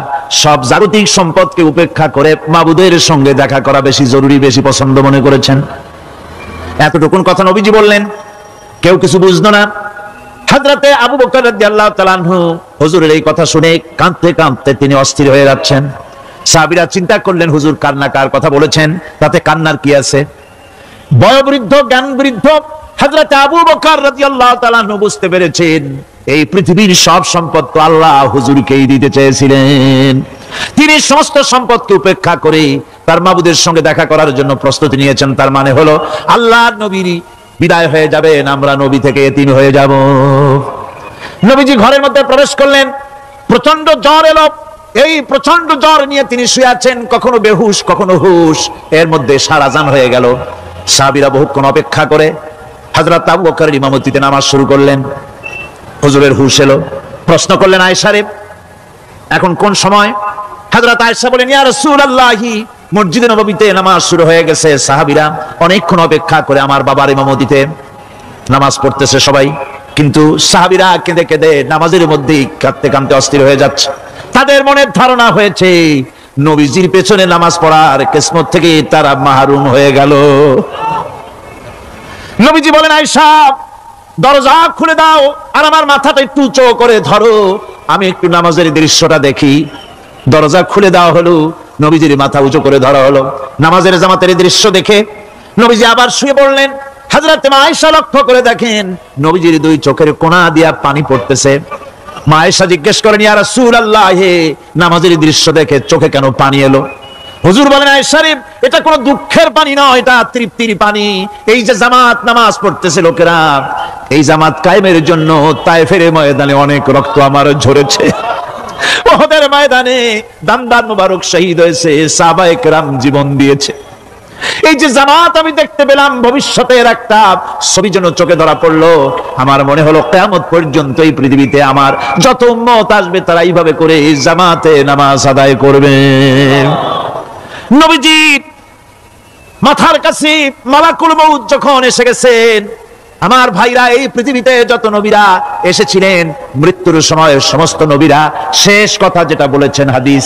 সব জাগতিক সম্পদকে উপেক্ষা করে মাবুদের সঙ্গে দেখা করা বেশি জরুরি, বেশি পছন্দ মনে করেছেন। এতটুকুন কথা নবীজি বললেন, কেউ কিছু বুঝলো না। হযরতে আবু বকর রাদিয়াল্লাহু তাআলা আনহু হুজুরের এই কথা শুনে কাঁদতে কাঁদতে তিনি অস্থির হয়ে যাচ্ছেন। সাহাবীরা চিন্তা করলেন, হুজুর কান্না কার কথা বলেছেন, তাতে কান্নার কি আছে? বয়োবৃদ্ধ, জ্ঞান বৃদ্ধ হযরতে আবু বকর রাদিয়াল্লাহু তাআলা আনহু বুঝতে পেরেছেন, এই পৃথিবীর সব সম্পদ তো আল্লাহ হুজুরকেই দিতে চেয়েছিলেন। তিনি সমস্ত সম্পদকে উপেক্ষা করে তার মাবুদের সঙ্গে দেখা করার জন্য প্রস্তুতি নিয়েছেন। তার মানে হলো আল্লাহর নবী বিদায় হয়ে যাবেন, আমরা নবী থেকে এতিম হয়ে যাব। নবীজি ঘরের মধ্যে প্রবেশ করলেন, প্রচন্ড জ্বর এলো। এই প্রচন্ড জ্বর নিয়ে তিনি শুয়ে আছেন, কখনো বেহুশ কখনো হুশ। এর মধ্যে সারা আজান হয়ে গেল। সাহাবীরা বহুক্ষণ অপেক্ষা করে হযরত আবু বকরের ইমামতিতে নামাজ শুরু করলেন। হুজুরের হুশ এলো, প্রশ্ন করলেন, আয়েশা রে, এখন কোন সময়? হযরত আয়েশা বলেন, ইয়া রাসূলুল্লাহি, মসজিদে নববীতে নামাজ শুরু হয়ে গেছে। সাহাবীরা অনেকক্ষণ অপেক্ষা করে আমার বাবার ইমামতিতে নামাজ পড়তেছে সবাই, কিন্তু সাহাবীরা কেঁদে কেঁদে নামাজের মধ্যেই কাঁদতে কাঁদতে অস্থির হয়ে যাচ্ছে। তাদের মনের ধারণা হয়েছে নবীজির পেছনে নামাজ পড়ার কিসমত থেকে তারা মাহরুম হয়ে গেল। নবীজি বলেন, আয়েশা দরজা খুলে দাও আর আমার মাথাটা একটু উঁচু করে ধরো, আমি একটু নামাজের দৃশ্যটা দেখি। দরজা খুলে দেওয়া হলো, নবীজির মাথা উঁচু করে ধরা হলো। নামাজের জামাতের দৃশ্য দেখে নবীজি আবার শুয়ে পড়লেন। হযরত মা আয়েশা লক্ষ্য করে দেখেন নবীজির দুই চোখের কোণা দিয়া পানি পড়তেছে। মা আয়েশা জিজ্ঞেস করেন, ইয়া রাসূলুল্লাহ, নামাজের দৃশ্য দেখে চোখে কেন পানি এলো? হুজুর বলেন, আয়েশা রে, এটা কোনো দুঃখের পানি নয়, এটা তৃপ্তির পানি। এই যে জামাত নামাজ পড়তেছে লোকেরা, এই জামাত কায়েমের জন্য তায়েফের ময়দানে অনেক রক্ত আমার ঝরেছে। উহুদের ময়দানে দান্দান মুবারক শহীদ হয়েছে, সাহাবায়ে কেরাম জীবন দিয়েছে। এই যে জামাত আমি দেখতে পেলাম, ভবিষ্যতের একটা ছবি যেন চোখে ধরা পড়লো। আমার মনে হলো কিয়ামত পর্যন্ত এই পৃথিবীতে আমার যত উম্মত আসবে তারা এইভাবে করে জামাতে নামাজ আদায় করবে। নবীজি মাথার কাছে মালাকুল মউত যখন এসে গেছেন, আমার ভাইরা, এই পৃথিবীতে যত নবীরা এসেছিলেন, মৃত্যুর সময় সমস্ত নবীরা শেষ কথা যেটা বলেছেন হাদিস,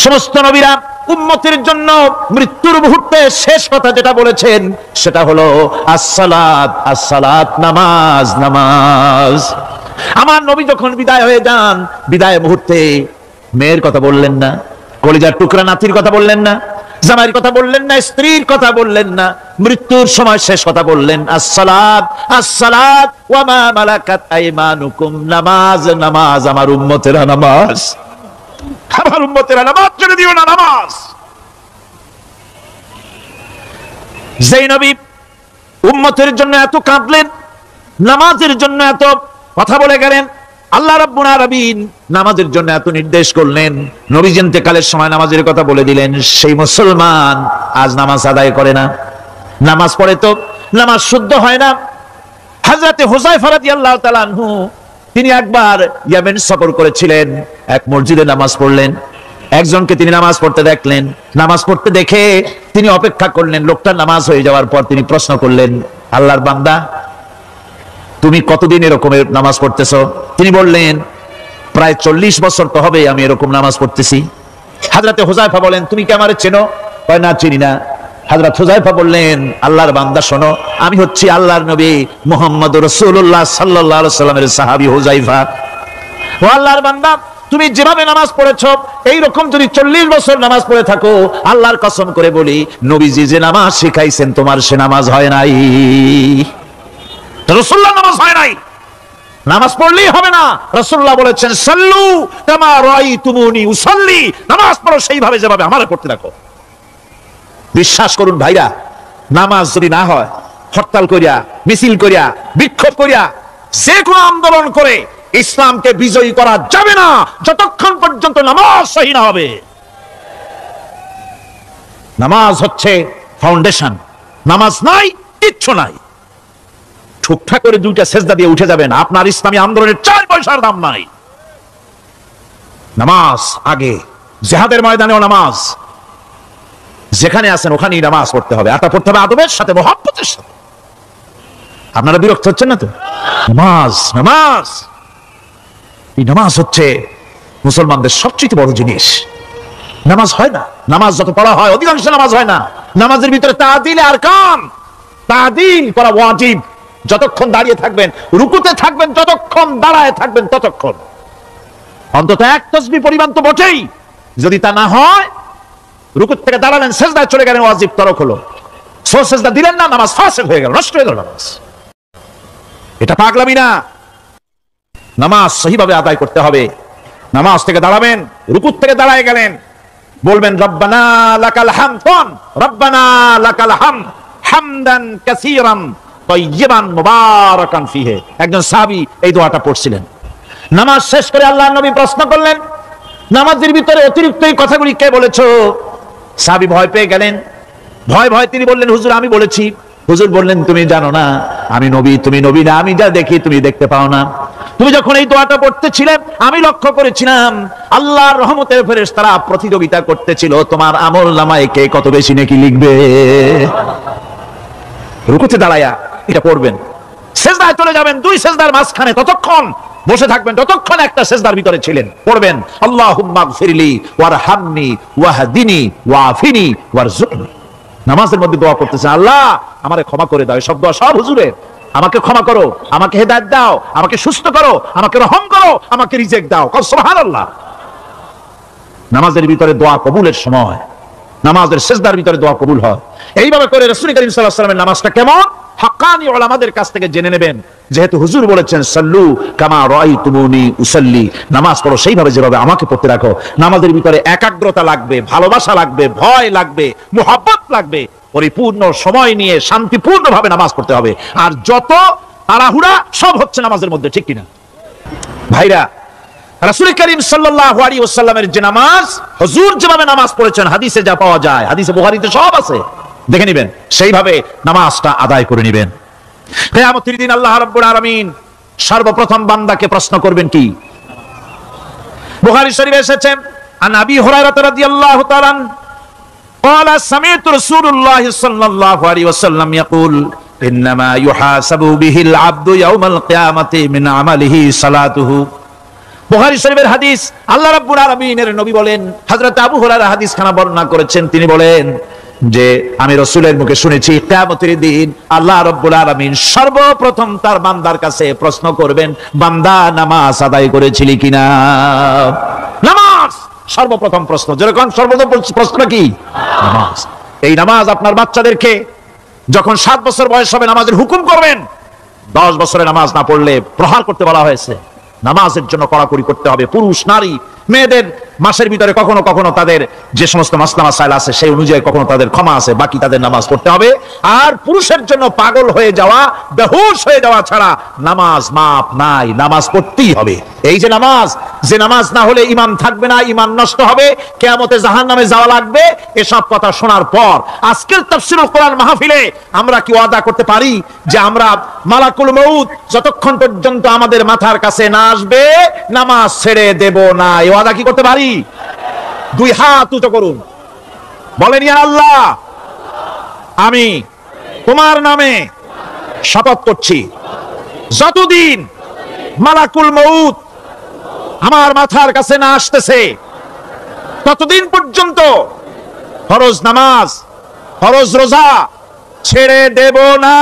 সমস্ত নবীরা উম্মতের জন্য মৃত্যুর মুহূর্তে শেষ কথা যেটা বলেছেন সেটা হলো আসসালাত, আসসালাত, নামাজ, নামাজ। আমার নবী যখন বিদায় হয়ে যান, বিদায় মুহূর্তে মেয়ের কথা বললেন না, কলিজার টুকরা নাতির কথা বললেন না, জামাইয়ের কথা বললেন না, স্ত্রীর কথা বললেন না, মৃত্যুর সময় শেষ কথা বললেন, আসসালাত আসসালাত ওয়া মা মালাকাত আইমানুকুম, নামাজ নামাজ, আমার উম্মতেরা নামাজ, আমার উম্মতেরা নামাজ ছেড়ে দিও না, নামাজ। যেই নবী উম্মতের জন্য এত কাঁদলেন, নামাজের জন্য এত কথা বলে গেলেন, আল্লাহ রাব্বুল আলামিন নামাজের জন্য এত নির্দেশ করলেন, নবী ইন্তেকালের সময় নামাজের কথা বলে দিলেন, সেই মুসলমান আজ নামাজ আদায় করে না, নামাজ পড়ে তো নামাজ শুদ্ধ হয় না। হযরতে হুযায়ফা রাদিয়াল্লাহু তাআলা আনহু তিনি একবার ইয়েমেন সফর করেছিলেন, এক মসজিদে নামাজ পড়লেন, একজনকে তিনি নামাজ পড়তে দেখলেন, নামাজ পড়তে দেখে তিনি অপেক্ষা করলেন, লোকটার নামাজ হয়ে যাওয়ার পর তিনি প্রশ্ন করলেন, আল্লাহর বান্দা তুমি কতদিন এরকমের নামাজ পড়তেছো? তিনি বললেন, প্রায় 40 বছর তো হবে আমি এরকম নামাজ পড়তেছি। হযরতে হুযায়ফা বলেন, তুমি কি আমারে চেনো? কয়, না চিনি না। হযরত হুযায়ফা বললেন, আল্লাহর বান্দা শোনো, আমি হচ্ছি আল্লাহর নবী মুহাম্মদ রাসূলুল্লাহ সাল্লাল্লাহু আলাইহি ওয়াসাল্লামের সাহাবী হুযায়ফা। ও আল্লাহর বান্দা, তুমি যেভাবে নামাজ পড়েছো এইরকম যদি 40 বছর নামাজ পড়ে থাকো, আল্লাহর কসম করে বলি নবীজি যে নামাজ শিখাইছেন তোমার সে নামাজ হয় নাই, রাসূলুল্লাহ নামাজ হয় নাই। নামাজ পড়লেই হবে না, রাসূলুল্লাহ বলেছেন সাল্লু কামা রাআইতুমুনি উসাল্লি, নামাজ পড়ো সেইভাবে যেভাবে আমারে পড়তে রাখো। বিশ্বাস করুন ভাইরা, নামাজ যদি না হয়, হরতাল করিয়া, মিছিল করিয়া, বিক্ষোভ করিয়া, যে কোনো আন্দোলন করে ইসলামকে বিজয়ী করা যাবে না যতক্ষণ পর্যন্ত নামাজ সহি না হবে। নামাজ হচ্ছে ফাউন্ডেশন, নামাজ নাই কিচ্ছু নাই। ঠুকঠাক করে দুইটা সেজদা দিয়ে উঠে যাবেন, আপনার ইসলামী আন্দোলনের 4 পয়সার দাম নাই। নামাজ আগে, জিহাদের ময়দানেও নামাজ, যেখানে আছেন ওখানেই নামাজ পড়তে হবে, আর তা পড়তে হবে আদবের সাথে, মহব্বতের সাথে। আপনারা বিরক্ত হচ্ছেন না তো? নামাজ নামাজ, এই নামাজ হচ্ছে মুসলমানদের সবচেয়ে বড় জিনিস। নামাজ হয় না, নামাজ যত পড়া হয় অধিকাংশ নামাজ হয় না। নামাজের ভিতরে তাদিল আর কাম, তাদিল করা ওয়াজিব। যতক্ষণ দাঁড়িয়ে থাকবেন, রুকুতে থাকবেন, যতক্ষণ দাঁড়ায় থাকবেন ততক্ষণ অন্তত এক তাসবিহ পরিমাণ তো বটেই। যদি তা না হয়, রুকু থেকে দাঁড়ালেন, সেজদায় চলে গেলেন, ওয়াজিব তরক হলো, সেজদা দিলেন না, নামাজ ফাসিদ হয়ে গেল, নষ্ট হয়ে গেল নামাজ। এটা পাগলামি না, নামাজ সহিভাবে আদায় করতে হবে। নামাজ থেকে দাঁড়াবেন, রুকু থেকে দাঁড়ায় গেলেন, বলবেন রব্বানা লাকাল হামদ, রব্বানা লাকাল হামদ হামদান কাসীরান তাইয়িবান মুবারাকান ফিহি। একজন সাহাবী এই দোয়াটা পড়ছিলেন। নামাজ শেষ করে আল্লাহর নবী প্রশ্ন করলেন, নামাজের ভিতরে অতিরিক্ত এই কথাগুলি কে বলেছো? সাহাবী ভয় পেয়ে গেলেন, ভয় ভয় তিনি বললেন, হুজুর আমি বলেছি। হুজুর বললেন, তুমি জানো না আমি নবী, তুমি নবী না, আমি যা দেখি তুমি দেখতে পাও না। তুমি যখন এই দোয়াটা পড়তেছিলে আমি লক্ষ্য করেছিলাম আল্লাহর রহমতের ফেরেশতারা প্রতিযোগিতা করতেছিল তোমার আমল নামায় কে কত বেশি নেকি লিখবে। রুকুতে দাঁড়ায়া এটা পড়বেন, সেজদায় চলে যাবেন, 2 সেজদার মাঝখানে ততক্ষণ বসে থাকবেন যতক্ষণ একটা সেজদার ভিতরে ছিলেন। পড়বেন আল্লাহুম্মা গফিরলি ওয়ারহামনি ওয়াহদিনি ওয়াআফিনি ওয়ারযুকনি। নামাজের মধ্যে দোয়া করতেছেন, আল্লাহ আমারে ক্ষমা করে দাও। সব দোয়া সব হুজুরের, আমাকে ক্ষমা করো, আমাকে হেদায়েত দাও, আমাকে সুস্থ করো, আমাকে রহম করো, আমাকে রিজিক দাও। সুবহানাল্লাহ। নামাজের ভিতরে দোয়া কবুলের সময়, নামাজের সেজদার ভিতরে দোয়া কবুল হয়। এইভাবে করে রাসূল করিম সাল্লাল্লাহু আলাইহি ওয়াসাল্লামের নামাজটা কেমন হাক্কানি উলামাদের কাছ থেকে জেনে নেবেন। যেহেতু হুজুর বলেছেন সাল্লু কামা রাআইতুমুনি উসাল্লি, নামাজ পড়ো সেইভাবে যেভাবে আমাকে পড়তে রাখো। নামাজের ভিতরে একাগ্রতা লাগবে, ভালোবাসা লাগবে, ভয় লাগবে, মুহাব্বত লাগবে। পরিপূর্ণ সময় নিয়ে শান্তিপূর্ণভাবে নামাজ পড়তে হবে। আর যত তাড়াহুড়া সব হচ্ছে নামাজের মধ্যে, ঠিক কিনা ভাইরা? রাসূল করিম সাল্লাল্লাহু আলাইহি ওয়াসাল্লামের যে নামাজ, হুজুর যেভাবে নামাজ পড়েছেন হাদিসে যা পাওয়া যায়, হাদিসে বুখারীতে সব আছে, দেখে নেবেন, সেইভাবে নামাজটা আদায় করে নেবেন। কিয়ামতের দিন আল্লাহ রাব্বুল আলামিন সর্বপ্রথম বান্দাকে প্রশ্ন করবেন কি? বুখারী শরীফে এসেছে, আন আবি হুরায়রা রাদিয়াল্লাহু তাআলা قال سمعت رسول الله صلى الله عليه وسلم يقول انما يحاسب به العبد يوم القيامه من عمله صلاته। বুখারী শরীফের হাদিস, আল্লাহ রাব্বুল আলামিনের নবী বলেন, হযরত আবু হুরায়রা হাদিস খানা বর্ণনা করেছেন, তিনি বলেন যে আমি রাসূলের মুখে শুনেছি কিয়ামতের দিন আল্লাহ রাব্বুল আলামিন সর্বপ্রথম তার বান্দার কাছে প্রশ্ন করবেন, বান্দা নামাজ আদায় করেছিলি কিনা? নামাজ সর্বপ্রথম প্রশ্ন, যেরকম সর্বপ্রথম প্রশ্ন কি? নামাজ। এই নামাজ আপনার বাচ্চাদেরকে যখন 7 বছর বয়স হবে নামাজের হুকুম করবেন, 10 বছরে নামাজ না পড়লে প্রহার করতে বলা হয়েছে। নামাজের জন্য কড়াকড়ি করতে হবে। পুরুষ নারী মেয়েদের মাসের ভিতরে কখনো কখনো তাদের যে সমস্ত মাসলা মাসাইল আছে সেই অনুযায়ী কখনো তাদের ক্ষমা আছে, বাকি তাদের নামাজ পড়তে হবে। আর পুরুষের জন্য পাগল হয়ে যাওয়া, বেহুশ হয়ে যাওয়া ছাড়া নামাজ মাপ নাই, নামাজ পড়তেই হবে। এই যে নামাজ না হলে ঈমান থাকবে না, ঈমান নষ্ট হবে, কিয়ামতে জাহান্নামে যাওয়া লাগবে, এসব কথা শোনার পর আজকের তাফসীরুল কোরআন মাহফিলে আমরা কি ওয়াদা করতে পারি যে আমরা মালাকুল মউত যতক্ষণ পর্যন্ত আমাদের মাথার কাছে না আসবে নামাজ ছেড়ে দেব না? এই ওয়াদা কি করতে পারি? 2 হাত উঁচু করুন, বলেন ইয়া আল্লাহ, আমি তোমার নামে শপথ করছি, যতদিন মালাকুল মউত আমার মাথার কাছে না আসতেছে ততদিন পর্যন্ত ফরজ নামাজ, ফরজ রোজা ছেড়ে দেব না।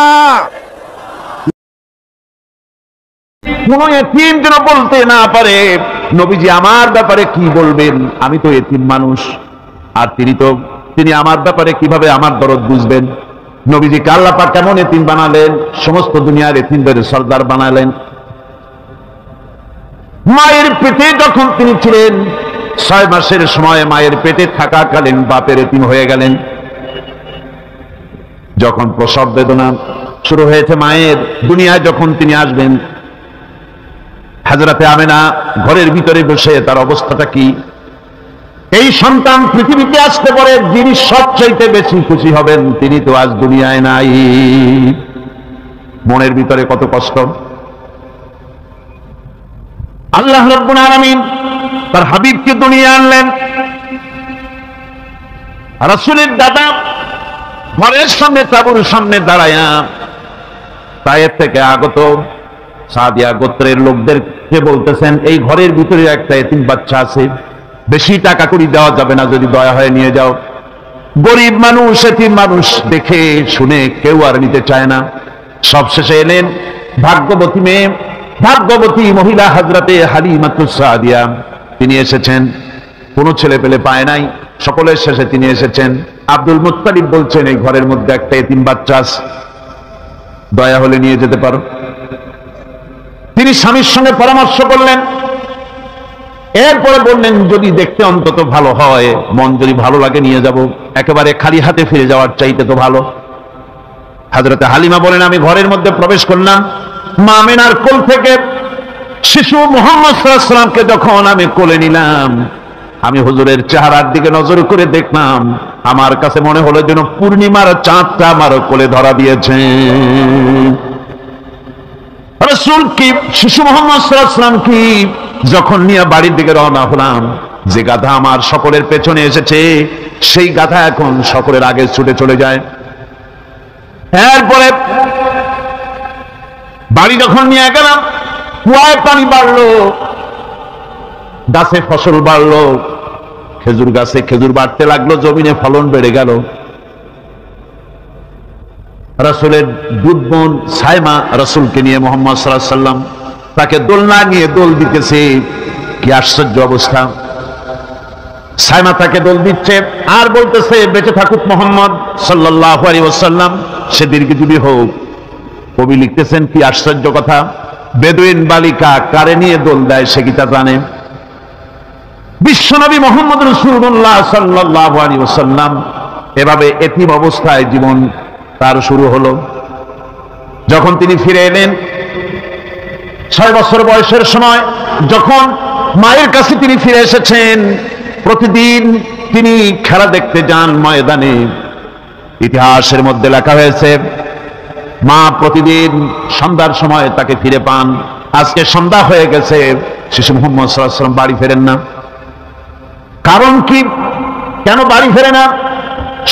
কোন এতিম যেন বলতে না পারে নবীজি আমার ব্যাপারে কি বলবেন, আমি তো এতিম মানুষ, আর তিনি আমার ব্যাপারে কিভাবে আমার দরদ বুঝবেন। নবীজিকে আল্লাহ পাক কেমন এতিম বানালেন, সমস্ত দুনিয়ার এতিমদের সরদার বানালেন। মায়ের পেটে যখন তিনি ছিলেন 6 মাসের সময় মায়ের পেটে থাকাকালীন বাপের এতিম হয়ে গেলেন। যখন প্রসব বেদনা শুরু হয়েছে মায়ের, দুনিয়ায় যখন তিনি আসবেন, হযরতে আমেনা ঘরের ভিতরে বসে তার অবস্থাটা কি? এই সন্তান পৃথিবীতে আসতে পারে, যিনি সবচাইতে বেশি খুশি হবেন তিনি তো আজ দুনিয়ায় নাই। মনের ভিতরে কত কষ্ট। আল্লাহ রাব্বুল আলামিন তার হাবিবকে দুনিয়া আনলেন। রাসূলের দাদা ঘরের সামনে তাঁবুর সামনে দাঁড়ায়া তায়েফ থেকে আগত সাদিয়া গোত্রের লোকদেরকে বলতেছেন, এই ঘরের ভিতরে একটা এতিম বাচ্চা আছে, বেশি টাকা করি দেওয়া যাবে না, যদি দয়া হয় নিয়ে যাও। গরিব মানুষ, এতিম মানুষ দেখে শুনে কেউ আর নিতে চায় না। সবশেষে এলেন ভাগ্যবতী মেয়ে, ভাগ্যবতী মহিলা হযরতে হালিমাতুস সাদিয়া, তিনি এসেছেন। কোনো ছেলে পেলে পায় নাই, সকলের শেষে তিনি এসেছেন। আব্দুল মুত্তালিব বলছেন, এই ঘরের মধ্যে একটা এতিম বাচ্চা আছে, দয়া হলে নিয়ে যেতে পারো। তিনি স্বামীর সঙ্গে পরামর্শ করলেন, এরপরে বললেন যদি দেখতে অন্তত ভালো হয়, মন যদি ভালো লাগে নিয়ে যাব, একেবারে খালি হাতে ফিরে যাওয়ার চাইতে তো ভালো। হযরতে হালিমা বলেন, আমি ঘরের মধ্যে প্রবেশ করলাম, মা আমেনার কোল থেকে শিশু মুহাম্মদ সাল্লাল্লাহু আলাইহি ওয়াসাল্লামকে যখন আমি কোলে নিলাম, আমি হুজুরের চেহারার দিকে নজর করে দেখলাম, আমার কাছে মনে হলো যেন পূর্ণিমার চাঁদটা আমার কোলে ধরা দিয়েছে। রাসূল কি শিশু মুহাম্মদ সাল্লাল্লাহু আলাইহি ওয়াসাল্লাম কি যখন নিয়ে বাড়ির দিকে রওনা হলাম, যে গাধা আমার সকলের পেছনে এসেছে সেই গাধা এখন সকলের আগে ছুটে চলে যায়। এরপরে বাড়ি যখন নিয়ে গেলাম, কুয়ায় পানি বাড়লো, গাছে ফসল বাড়লো, খেজুর গাছে খেজুর বাড়তে লাগলো, জমিনে ফলন বেড়ে গেল। রাসূলের দুধ বোন সাইমা রাসূলকে নিয়ে মুহাম্মদ সাল্লাল্লাহু আলাইহি ওয়াসাল্লাম তাকে দোলনা নিয়ে দোল দিতেছে। কি আশ্চর্য অবস্থা! সাইমা তাকে দোল দিচ্ছে আর বলতেছে, বেঁচে থাকুক মুহাম্মদ সাল্লাল্লাহু আলাইহি ওয়াসাল্লাম, সে দীর্ঘজীবী হোক। কবি লিখতেছেন, কি আশ্চর্য কথা, বেদুইন বালিকা কারে নিয়ে দোল দেয় সে কি তা জানে? বিশ্বনবী মুহাম্মদ রাসূলুল্লাহ সাল্লাল্লাহু আলাইহি ওয়াসাল্লাম এভাবে এতিম অবস্থায় জীবন তার শুরু হলো। যখন তিনি ফিরে এলেন 6 বছর বয়সের সময়, যখন মায়ের কাছে তিনি ফিরে এসেছেন, প্রতিদিন তিনি খেলা দেখতে যান ময়দানে। ইতিহাসের মধ্যে লেখা হয়েছে, মা প্রতিদিন সন্ধ্যার সময় তাকে ফিরে পান। আজকে সন্ধ্যা হয়ে গেছে, শিশু মুহাম্মদ সাল্লাল্লাহু আলাইহি ওয়াসাল্লাম বাড়ি ফেরেন না। কারণ কি, কেন বাড়ি ফেরে না?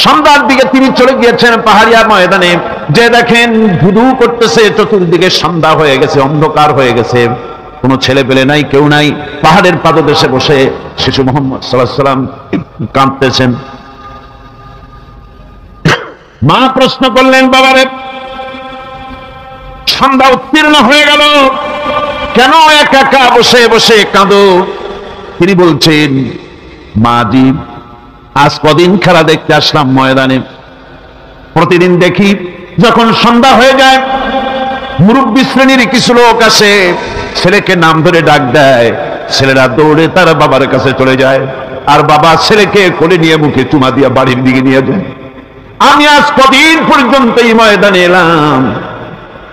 সন্ধ্যার দিকে তিনি চলে গিয়েছেন পাহাড়িয়া ময়দানে, যে দেখেন ধুধু করতেছে, চতুর্দিকে সন্ধ্যা হয়ে গেছে, অন্ধকার হয়ে গেছে, কোনো ছেলে পেলে নাই, কেউ নাই। পাহাড়ের পাদদেশে বসে শিশু মুহাম্মদ সাল্লাল্লাহু আলাইহি ওয়াসাল্লাম কাঁদতেছেন। মা প্রশ্ন করলেন, বাবারে সন্ধ্যা উত্তীর্ণ হয়ে গেল, কেন একা একা বসে বসে কাঁদো? তিনি বলছেন, মাজি আজ কদিন খেলা দেখতে আসলাম ময়দানে, প্রতিদিন দেখি যখন সন্ধ্যা হয়ে যায় মুরব্বী শ্রেণীর কিছু লোক আসে, ছেলেকে নাম ধরে ডাক দেয়, ছেলেরা দৌড়ে তার বাবার কাছে চলে যায়, আর বাবা ছেলেকে কোলে নিয়ে মুখে চুমা দিয়া বাড়ির দিকে নিয়ে যায়। আমি আজ কদিন পর্যন্ত এই ময়দানে এলাম,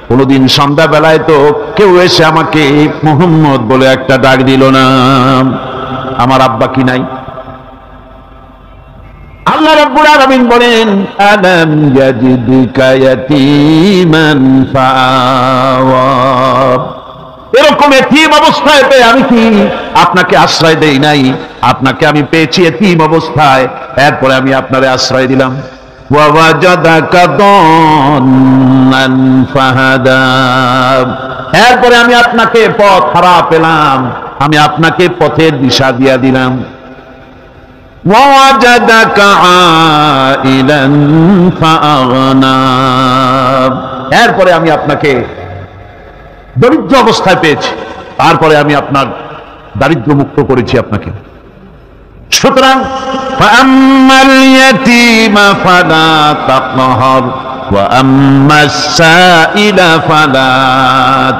কোনদিন সন্ধ্যাবেলায় তো কেউ এসে আমাকে মোহাম্মদ বলে একটা ডাক দিল না। আমার আব্বা কি নাই? আল্লাহ রাব্বুল আলামিন বলেন, আলাম ইয়াজিদুকা ইয়াতীমান ফাআওয়া, এরকম এতিম অবস্থায় পেয়ে আমি কি আপনাকে আশ্রয় দেই নাই? আপনাকে আমি পেয়েছি এতিম অবস্থায়, এরপরে আমি আপনারে আশ্রয় দিলাম। ওয়া ওয়াজাদাকা দান্নান ফাহাদা, এরপরে আমি আপনাকে পথ হারা পেলাম, আমি আপনাকে পথের দিশা দিয়া দিলাম। ওয়াজাদাকা আইলান ফাআগনা, এরপরে আমি আপনাকে দরিদ্র অবস্থায় পেয়েছি, তারপরে আমি আপনার দারিদ্র মুক্ত করেছি আপনাকে। সুতরাং ফাআম্মাল ইয়াতীমা ফালা তাকহার ওয়া আম্মাস সাইলা ফালা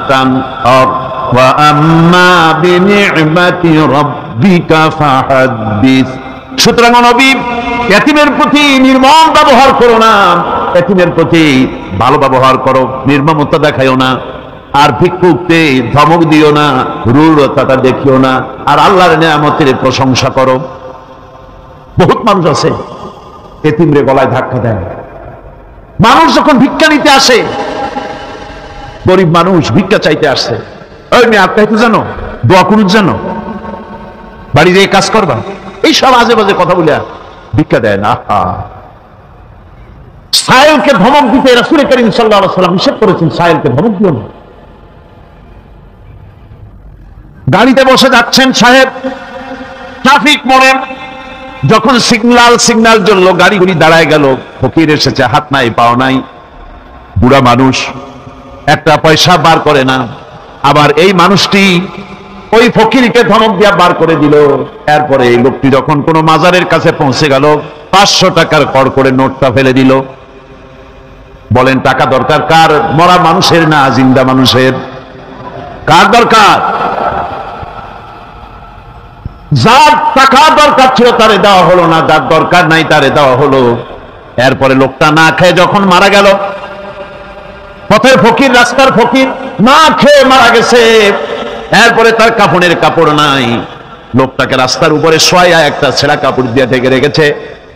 তানহার ওয়া আম্মা বিনি'মাতি রাব্বিকা ফাহাদ্দিস। সুতরাং নবী, ইয়াতীমের প্রতি নির্মম ব্যবহার করো না, ইয়াতীমের প্রতি ভালো ব্যবহার করো, নির্মমতা দেখাইও না। আর ভিক্ষুককে ধমক দিও না, রূঢ়তা দেখিও না, আর আল্লাহর নিয়ামতের প্রশংসা করো। বহুত মানুষ আছে এতিমরে গলায় ধাক্কা দেয়। মানুষ যখন ভিক্ষা নিতে আসে, গরিব মানুষ ভিক্ষা চাইতে আসছে, ওই মেয়ে আত্মাইতে জানো, দোয়া করুক জানো, বাড়ি যেয়ে কাজ করবা, এই সব আজে বাজে কথা বলে ভিক্ষা দেয় না। সায়েলকে ধমক দিতে রাসূল করিম সাল্লাল্লাহু আলাইহি ওয়াসাল্লাম নিষেধ করেছেন, সায়েলকে ধমক দিও না। গাড়িতে বসে যাচ্ছেন সাহেব, ট্রাফিক মোড়ে যখন সিগন্যাল জ্বললো, গাড়িগুলি দাঁড়ায় গেল, ফকির এসেছে, হাত নাই পাও নাই, বুড়া মানুষ, একটা পয়সা বার করে না। আবার এই মানুষটি ওই ফকিরকে ধমক দিয়া বার করে দিল। এরপরে এই লোকটি যখন কোনো মাজারের কাছে পৌঁছে গেল, 500 টাকার কড় করে নোটটা ফেলে দিল। বলেন টাকা দরকার কার? মরা মানুষের না জিন্দা মানুষের? কার দরকার? যার টাকা দরকার ছিল তারে দেওয়া হলো না, যার দরকার নাই তারে দেওয়া হলো। এরপরে লোকটা না খেয়ে যখন মারা গেল, পথের ফকির, রাস্তার ফকির, না খেয়ে মারা গেছে। এরপরে তার কাফনের কাপড় নাই, লোকটাকে রাস্তার উপরে শোয়া একটা ছেঁড়া কাপড় দিয়ে ঢেকে রেখেছে।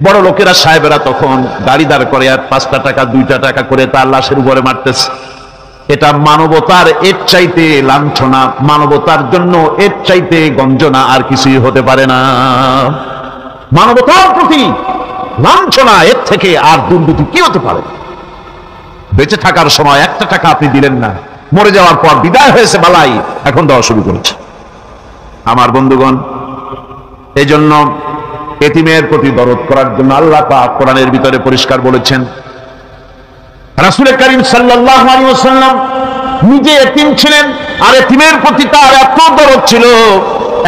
বড় লোকেরা সাহেবেরা তখন গাড়ি দাঁড় করে আর 5টা টাকা 2টা টাকা করে তার লাশের উপরে মারতেছে। এটা মানবতার এর চাইতে লাঞ্ছনা, মানবতার জন্য এর চাইতে গঞ্জনা আর কিছুই হতে পারে না। মানবতার প্রতি লাঞ্ছনা, এর থেকে আর দুর্নীতি কি হতে পারে? বেঁচে থাকার সময় 1টা টাকা আপনি দিলেন না, মরে যাওয়ার পর বিদায় হয়েছে বালাই, এখন দেওয়া শুরু করেছে। আমার বন্ধুগণ, এই জন্য এতিমের প্রতি দরদ করার জন্য আল্লাহ পাক কোরআনের ভিতরে পরিষ্কার বলেছেন। রাসূল করিম সাল্লাল্লাহু আলাইহি ওয়াসাল্লাম নিজে এতিম ছিলেন, আর এতিমের প্রতি তার এত দরদ ছিল।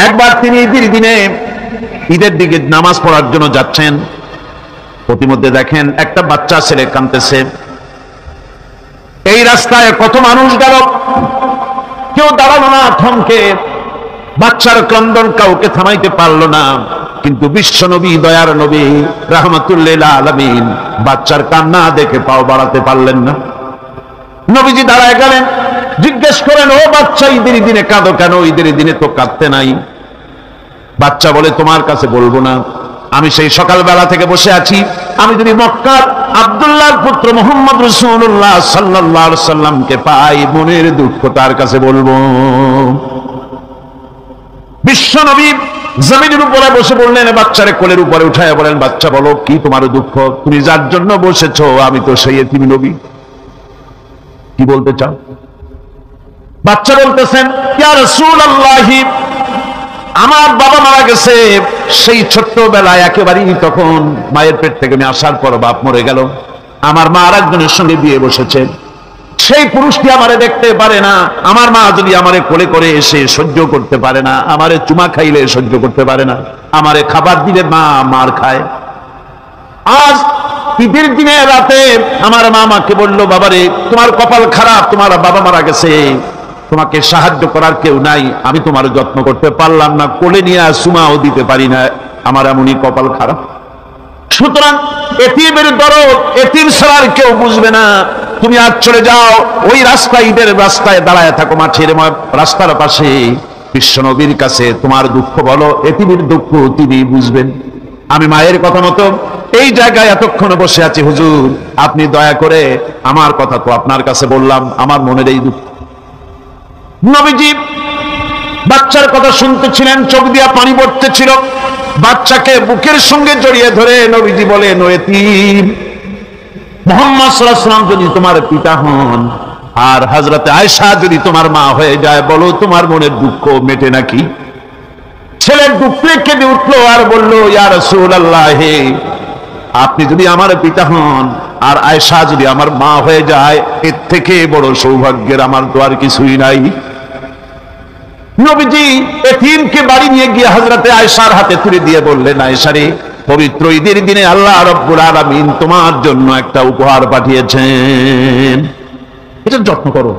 একবার তিনি ঈদের দিকে নামাজ পড়ার জন্য যাচ্ছেন, প্রতিমধ্যে দেখেন একটা বাচ্চা ছেলে কাঁদতেছে। এই রাস্তায় কত মানুষ গেল, কেউ দাঁড়ালো না, থমকে। বাচ্চার ক্রন্দন কাউকে থামাইতে পারলো না, কিন্তু বিশ্ব নবী, দয়ার নবী, রাহমাতুল লিল আলামিন বাচ্চার কান্না দেখে পাও বাড়াতে পারলেন না। নবীজি দাঁড়ায় গেলেন, জিজ্ঞেস করেন, ও বাচ্চা, ঈদের দিনে কাঁদো কেন? ঈদের দিনে তো কাঁদতে নাই। বাচ্চা বলে, তোমার কাছে বলবো না, আমি সেই সকালবেলা থেকে বসে আছি, আমি যদি মক্কার আব্দুল্লাহর পুত্র মুহাম্মদ রাসূলুল্লাহ সাল্লাল্লাহু আলাইহি সাল্লামকে পাই, মনের দুঃখ তার কাছে বলবো। বিশ্ব নবী জমিনের উপরে বসে বললেন, বাচ্চারে কোলের উপরে উঠায় বলেন, বাচ্চা বলো কি তোমার দুঃখ? তুমি যার জন্য বসেছো আমি তো সেই এতিম নবী, কি বলতে চাও? বাচ্চা বলতেছেন, ইয়া রাসূলুল্লাহ, আমার বাবা মারা গেছে সেই ছোট্টবেলায়, একেবারেই তখন মায়ের পেট থেকে আমি আসার পর বাপ মরে গেল। আমার মা আর একজনের সঙ্গে বিয়ে বসেছে, সেই পুরুষটি আমারে দেখতে পারে না, আমার মা যদি আমারে কোলে করে এসে সহ্য করতে পারে না, আমারে চুমা খাইলে সহ্য করতে পারে না, আমারে খাবার দিলে মা মার খায়। আজ ঈদের দিনে রাতে আমার মা আমাকে বললো, বাবারে তোমার কপাল খারাপ, তোমার বাবা মারা গেছে, তোমাকে সাহায্য করার কেউ নাই, আমি তোমার যত্ন করতে পারলাম না, কোলে নিয়ে সুমাও দিতে পারি না, আমার এমনই কপাল খারাপ। সুতরাং এতিমের দরদ এতিম ছাড়া কেউ বুঝবে না। তুমি আজ চলে যাও, ওই রাস্তায়, ঈদের রাস্তায় দাঁড়ায় থাকো, মাঠের রাস্তার পাশে, বিশ্বনবীর কাছে তোমার দুঃখ বলো, এতিমের দুঃখ তিনি বুঝবেন। আমি মায়ের কথা মতো এই জায়গায় এতক্ষণ বসে আছি, হুজুর আপনি দয়া করে, আমার কথা তো আপনার কাছে বললাম, আমার মনের এই দুঃখ। নবীজি বাচ্চার কথা শুনতেছিলেন, চোখ দিয়া পানি পড়তেছিল, বাচ্চাকে বুকের সঙ্গে জড়িয়ে ধরে নবীজি বলেন, ও এতিম, মুহাম্মদ সাল্লাল্লাহু আলাইহি ওয়াসাল্লাম যদি তোমার পিতা হন আর হযরতে আয়েশা যদি তোমার মা হয়ে যায়, বলো তোমার মনের দুঃখ মেটে নাকি? ছেলের দুঃখে কেঁদে উঠলো আর বলল, ইয়া রাসূলুল্লাহ, আপনি যদি আমার পিতা হন আর আয়েশা যদি আমার মা হয়ে যায়, এর থেকে বড় সৌভাগ্যের আমার তো আর কিছুই নাই। নবীজি এতিমকে বাড়ি নিয়ে গিয়ে হযরতে আয়েশার হাতে তুলে দিয়ে বললেন, আয়েশা রে, পবিত্র ঈদের দিনে আল্লাহ রাব্বুল আলামিন তোমার জন্য একটা উপহার পাঠিয়েছেন, এটা যত্ন করো।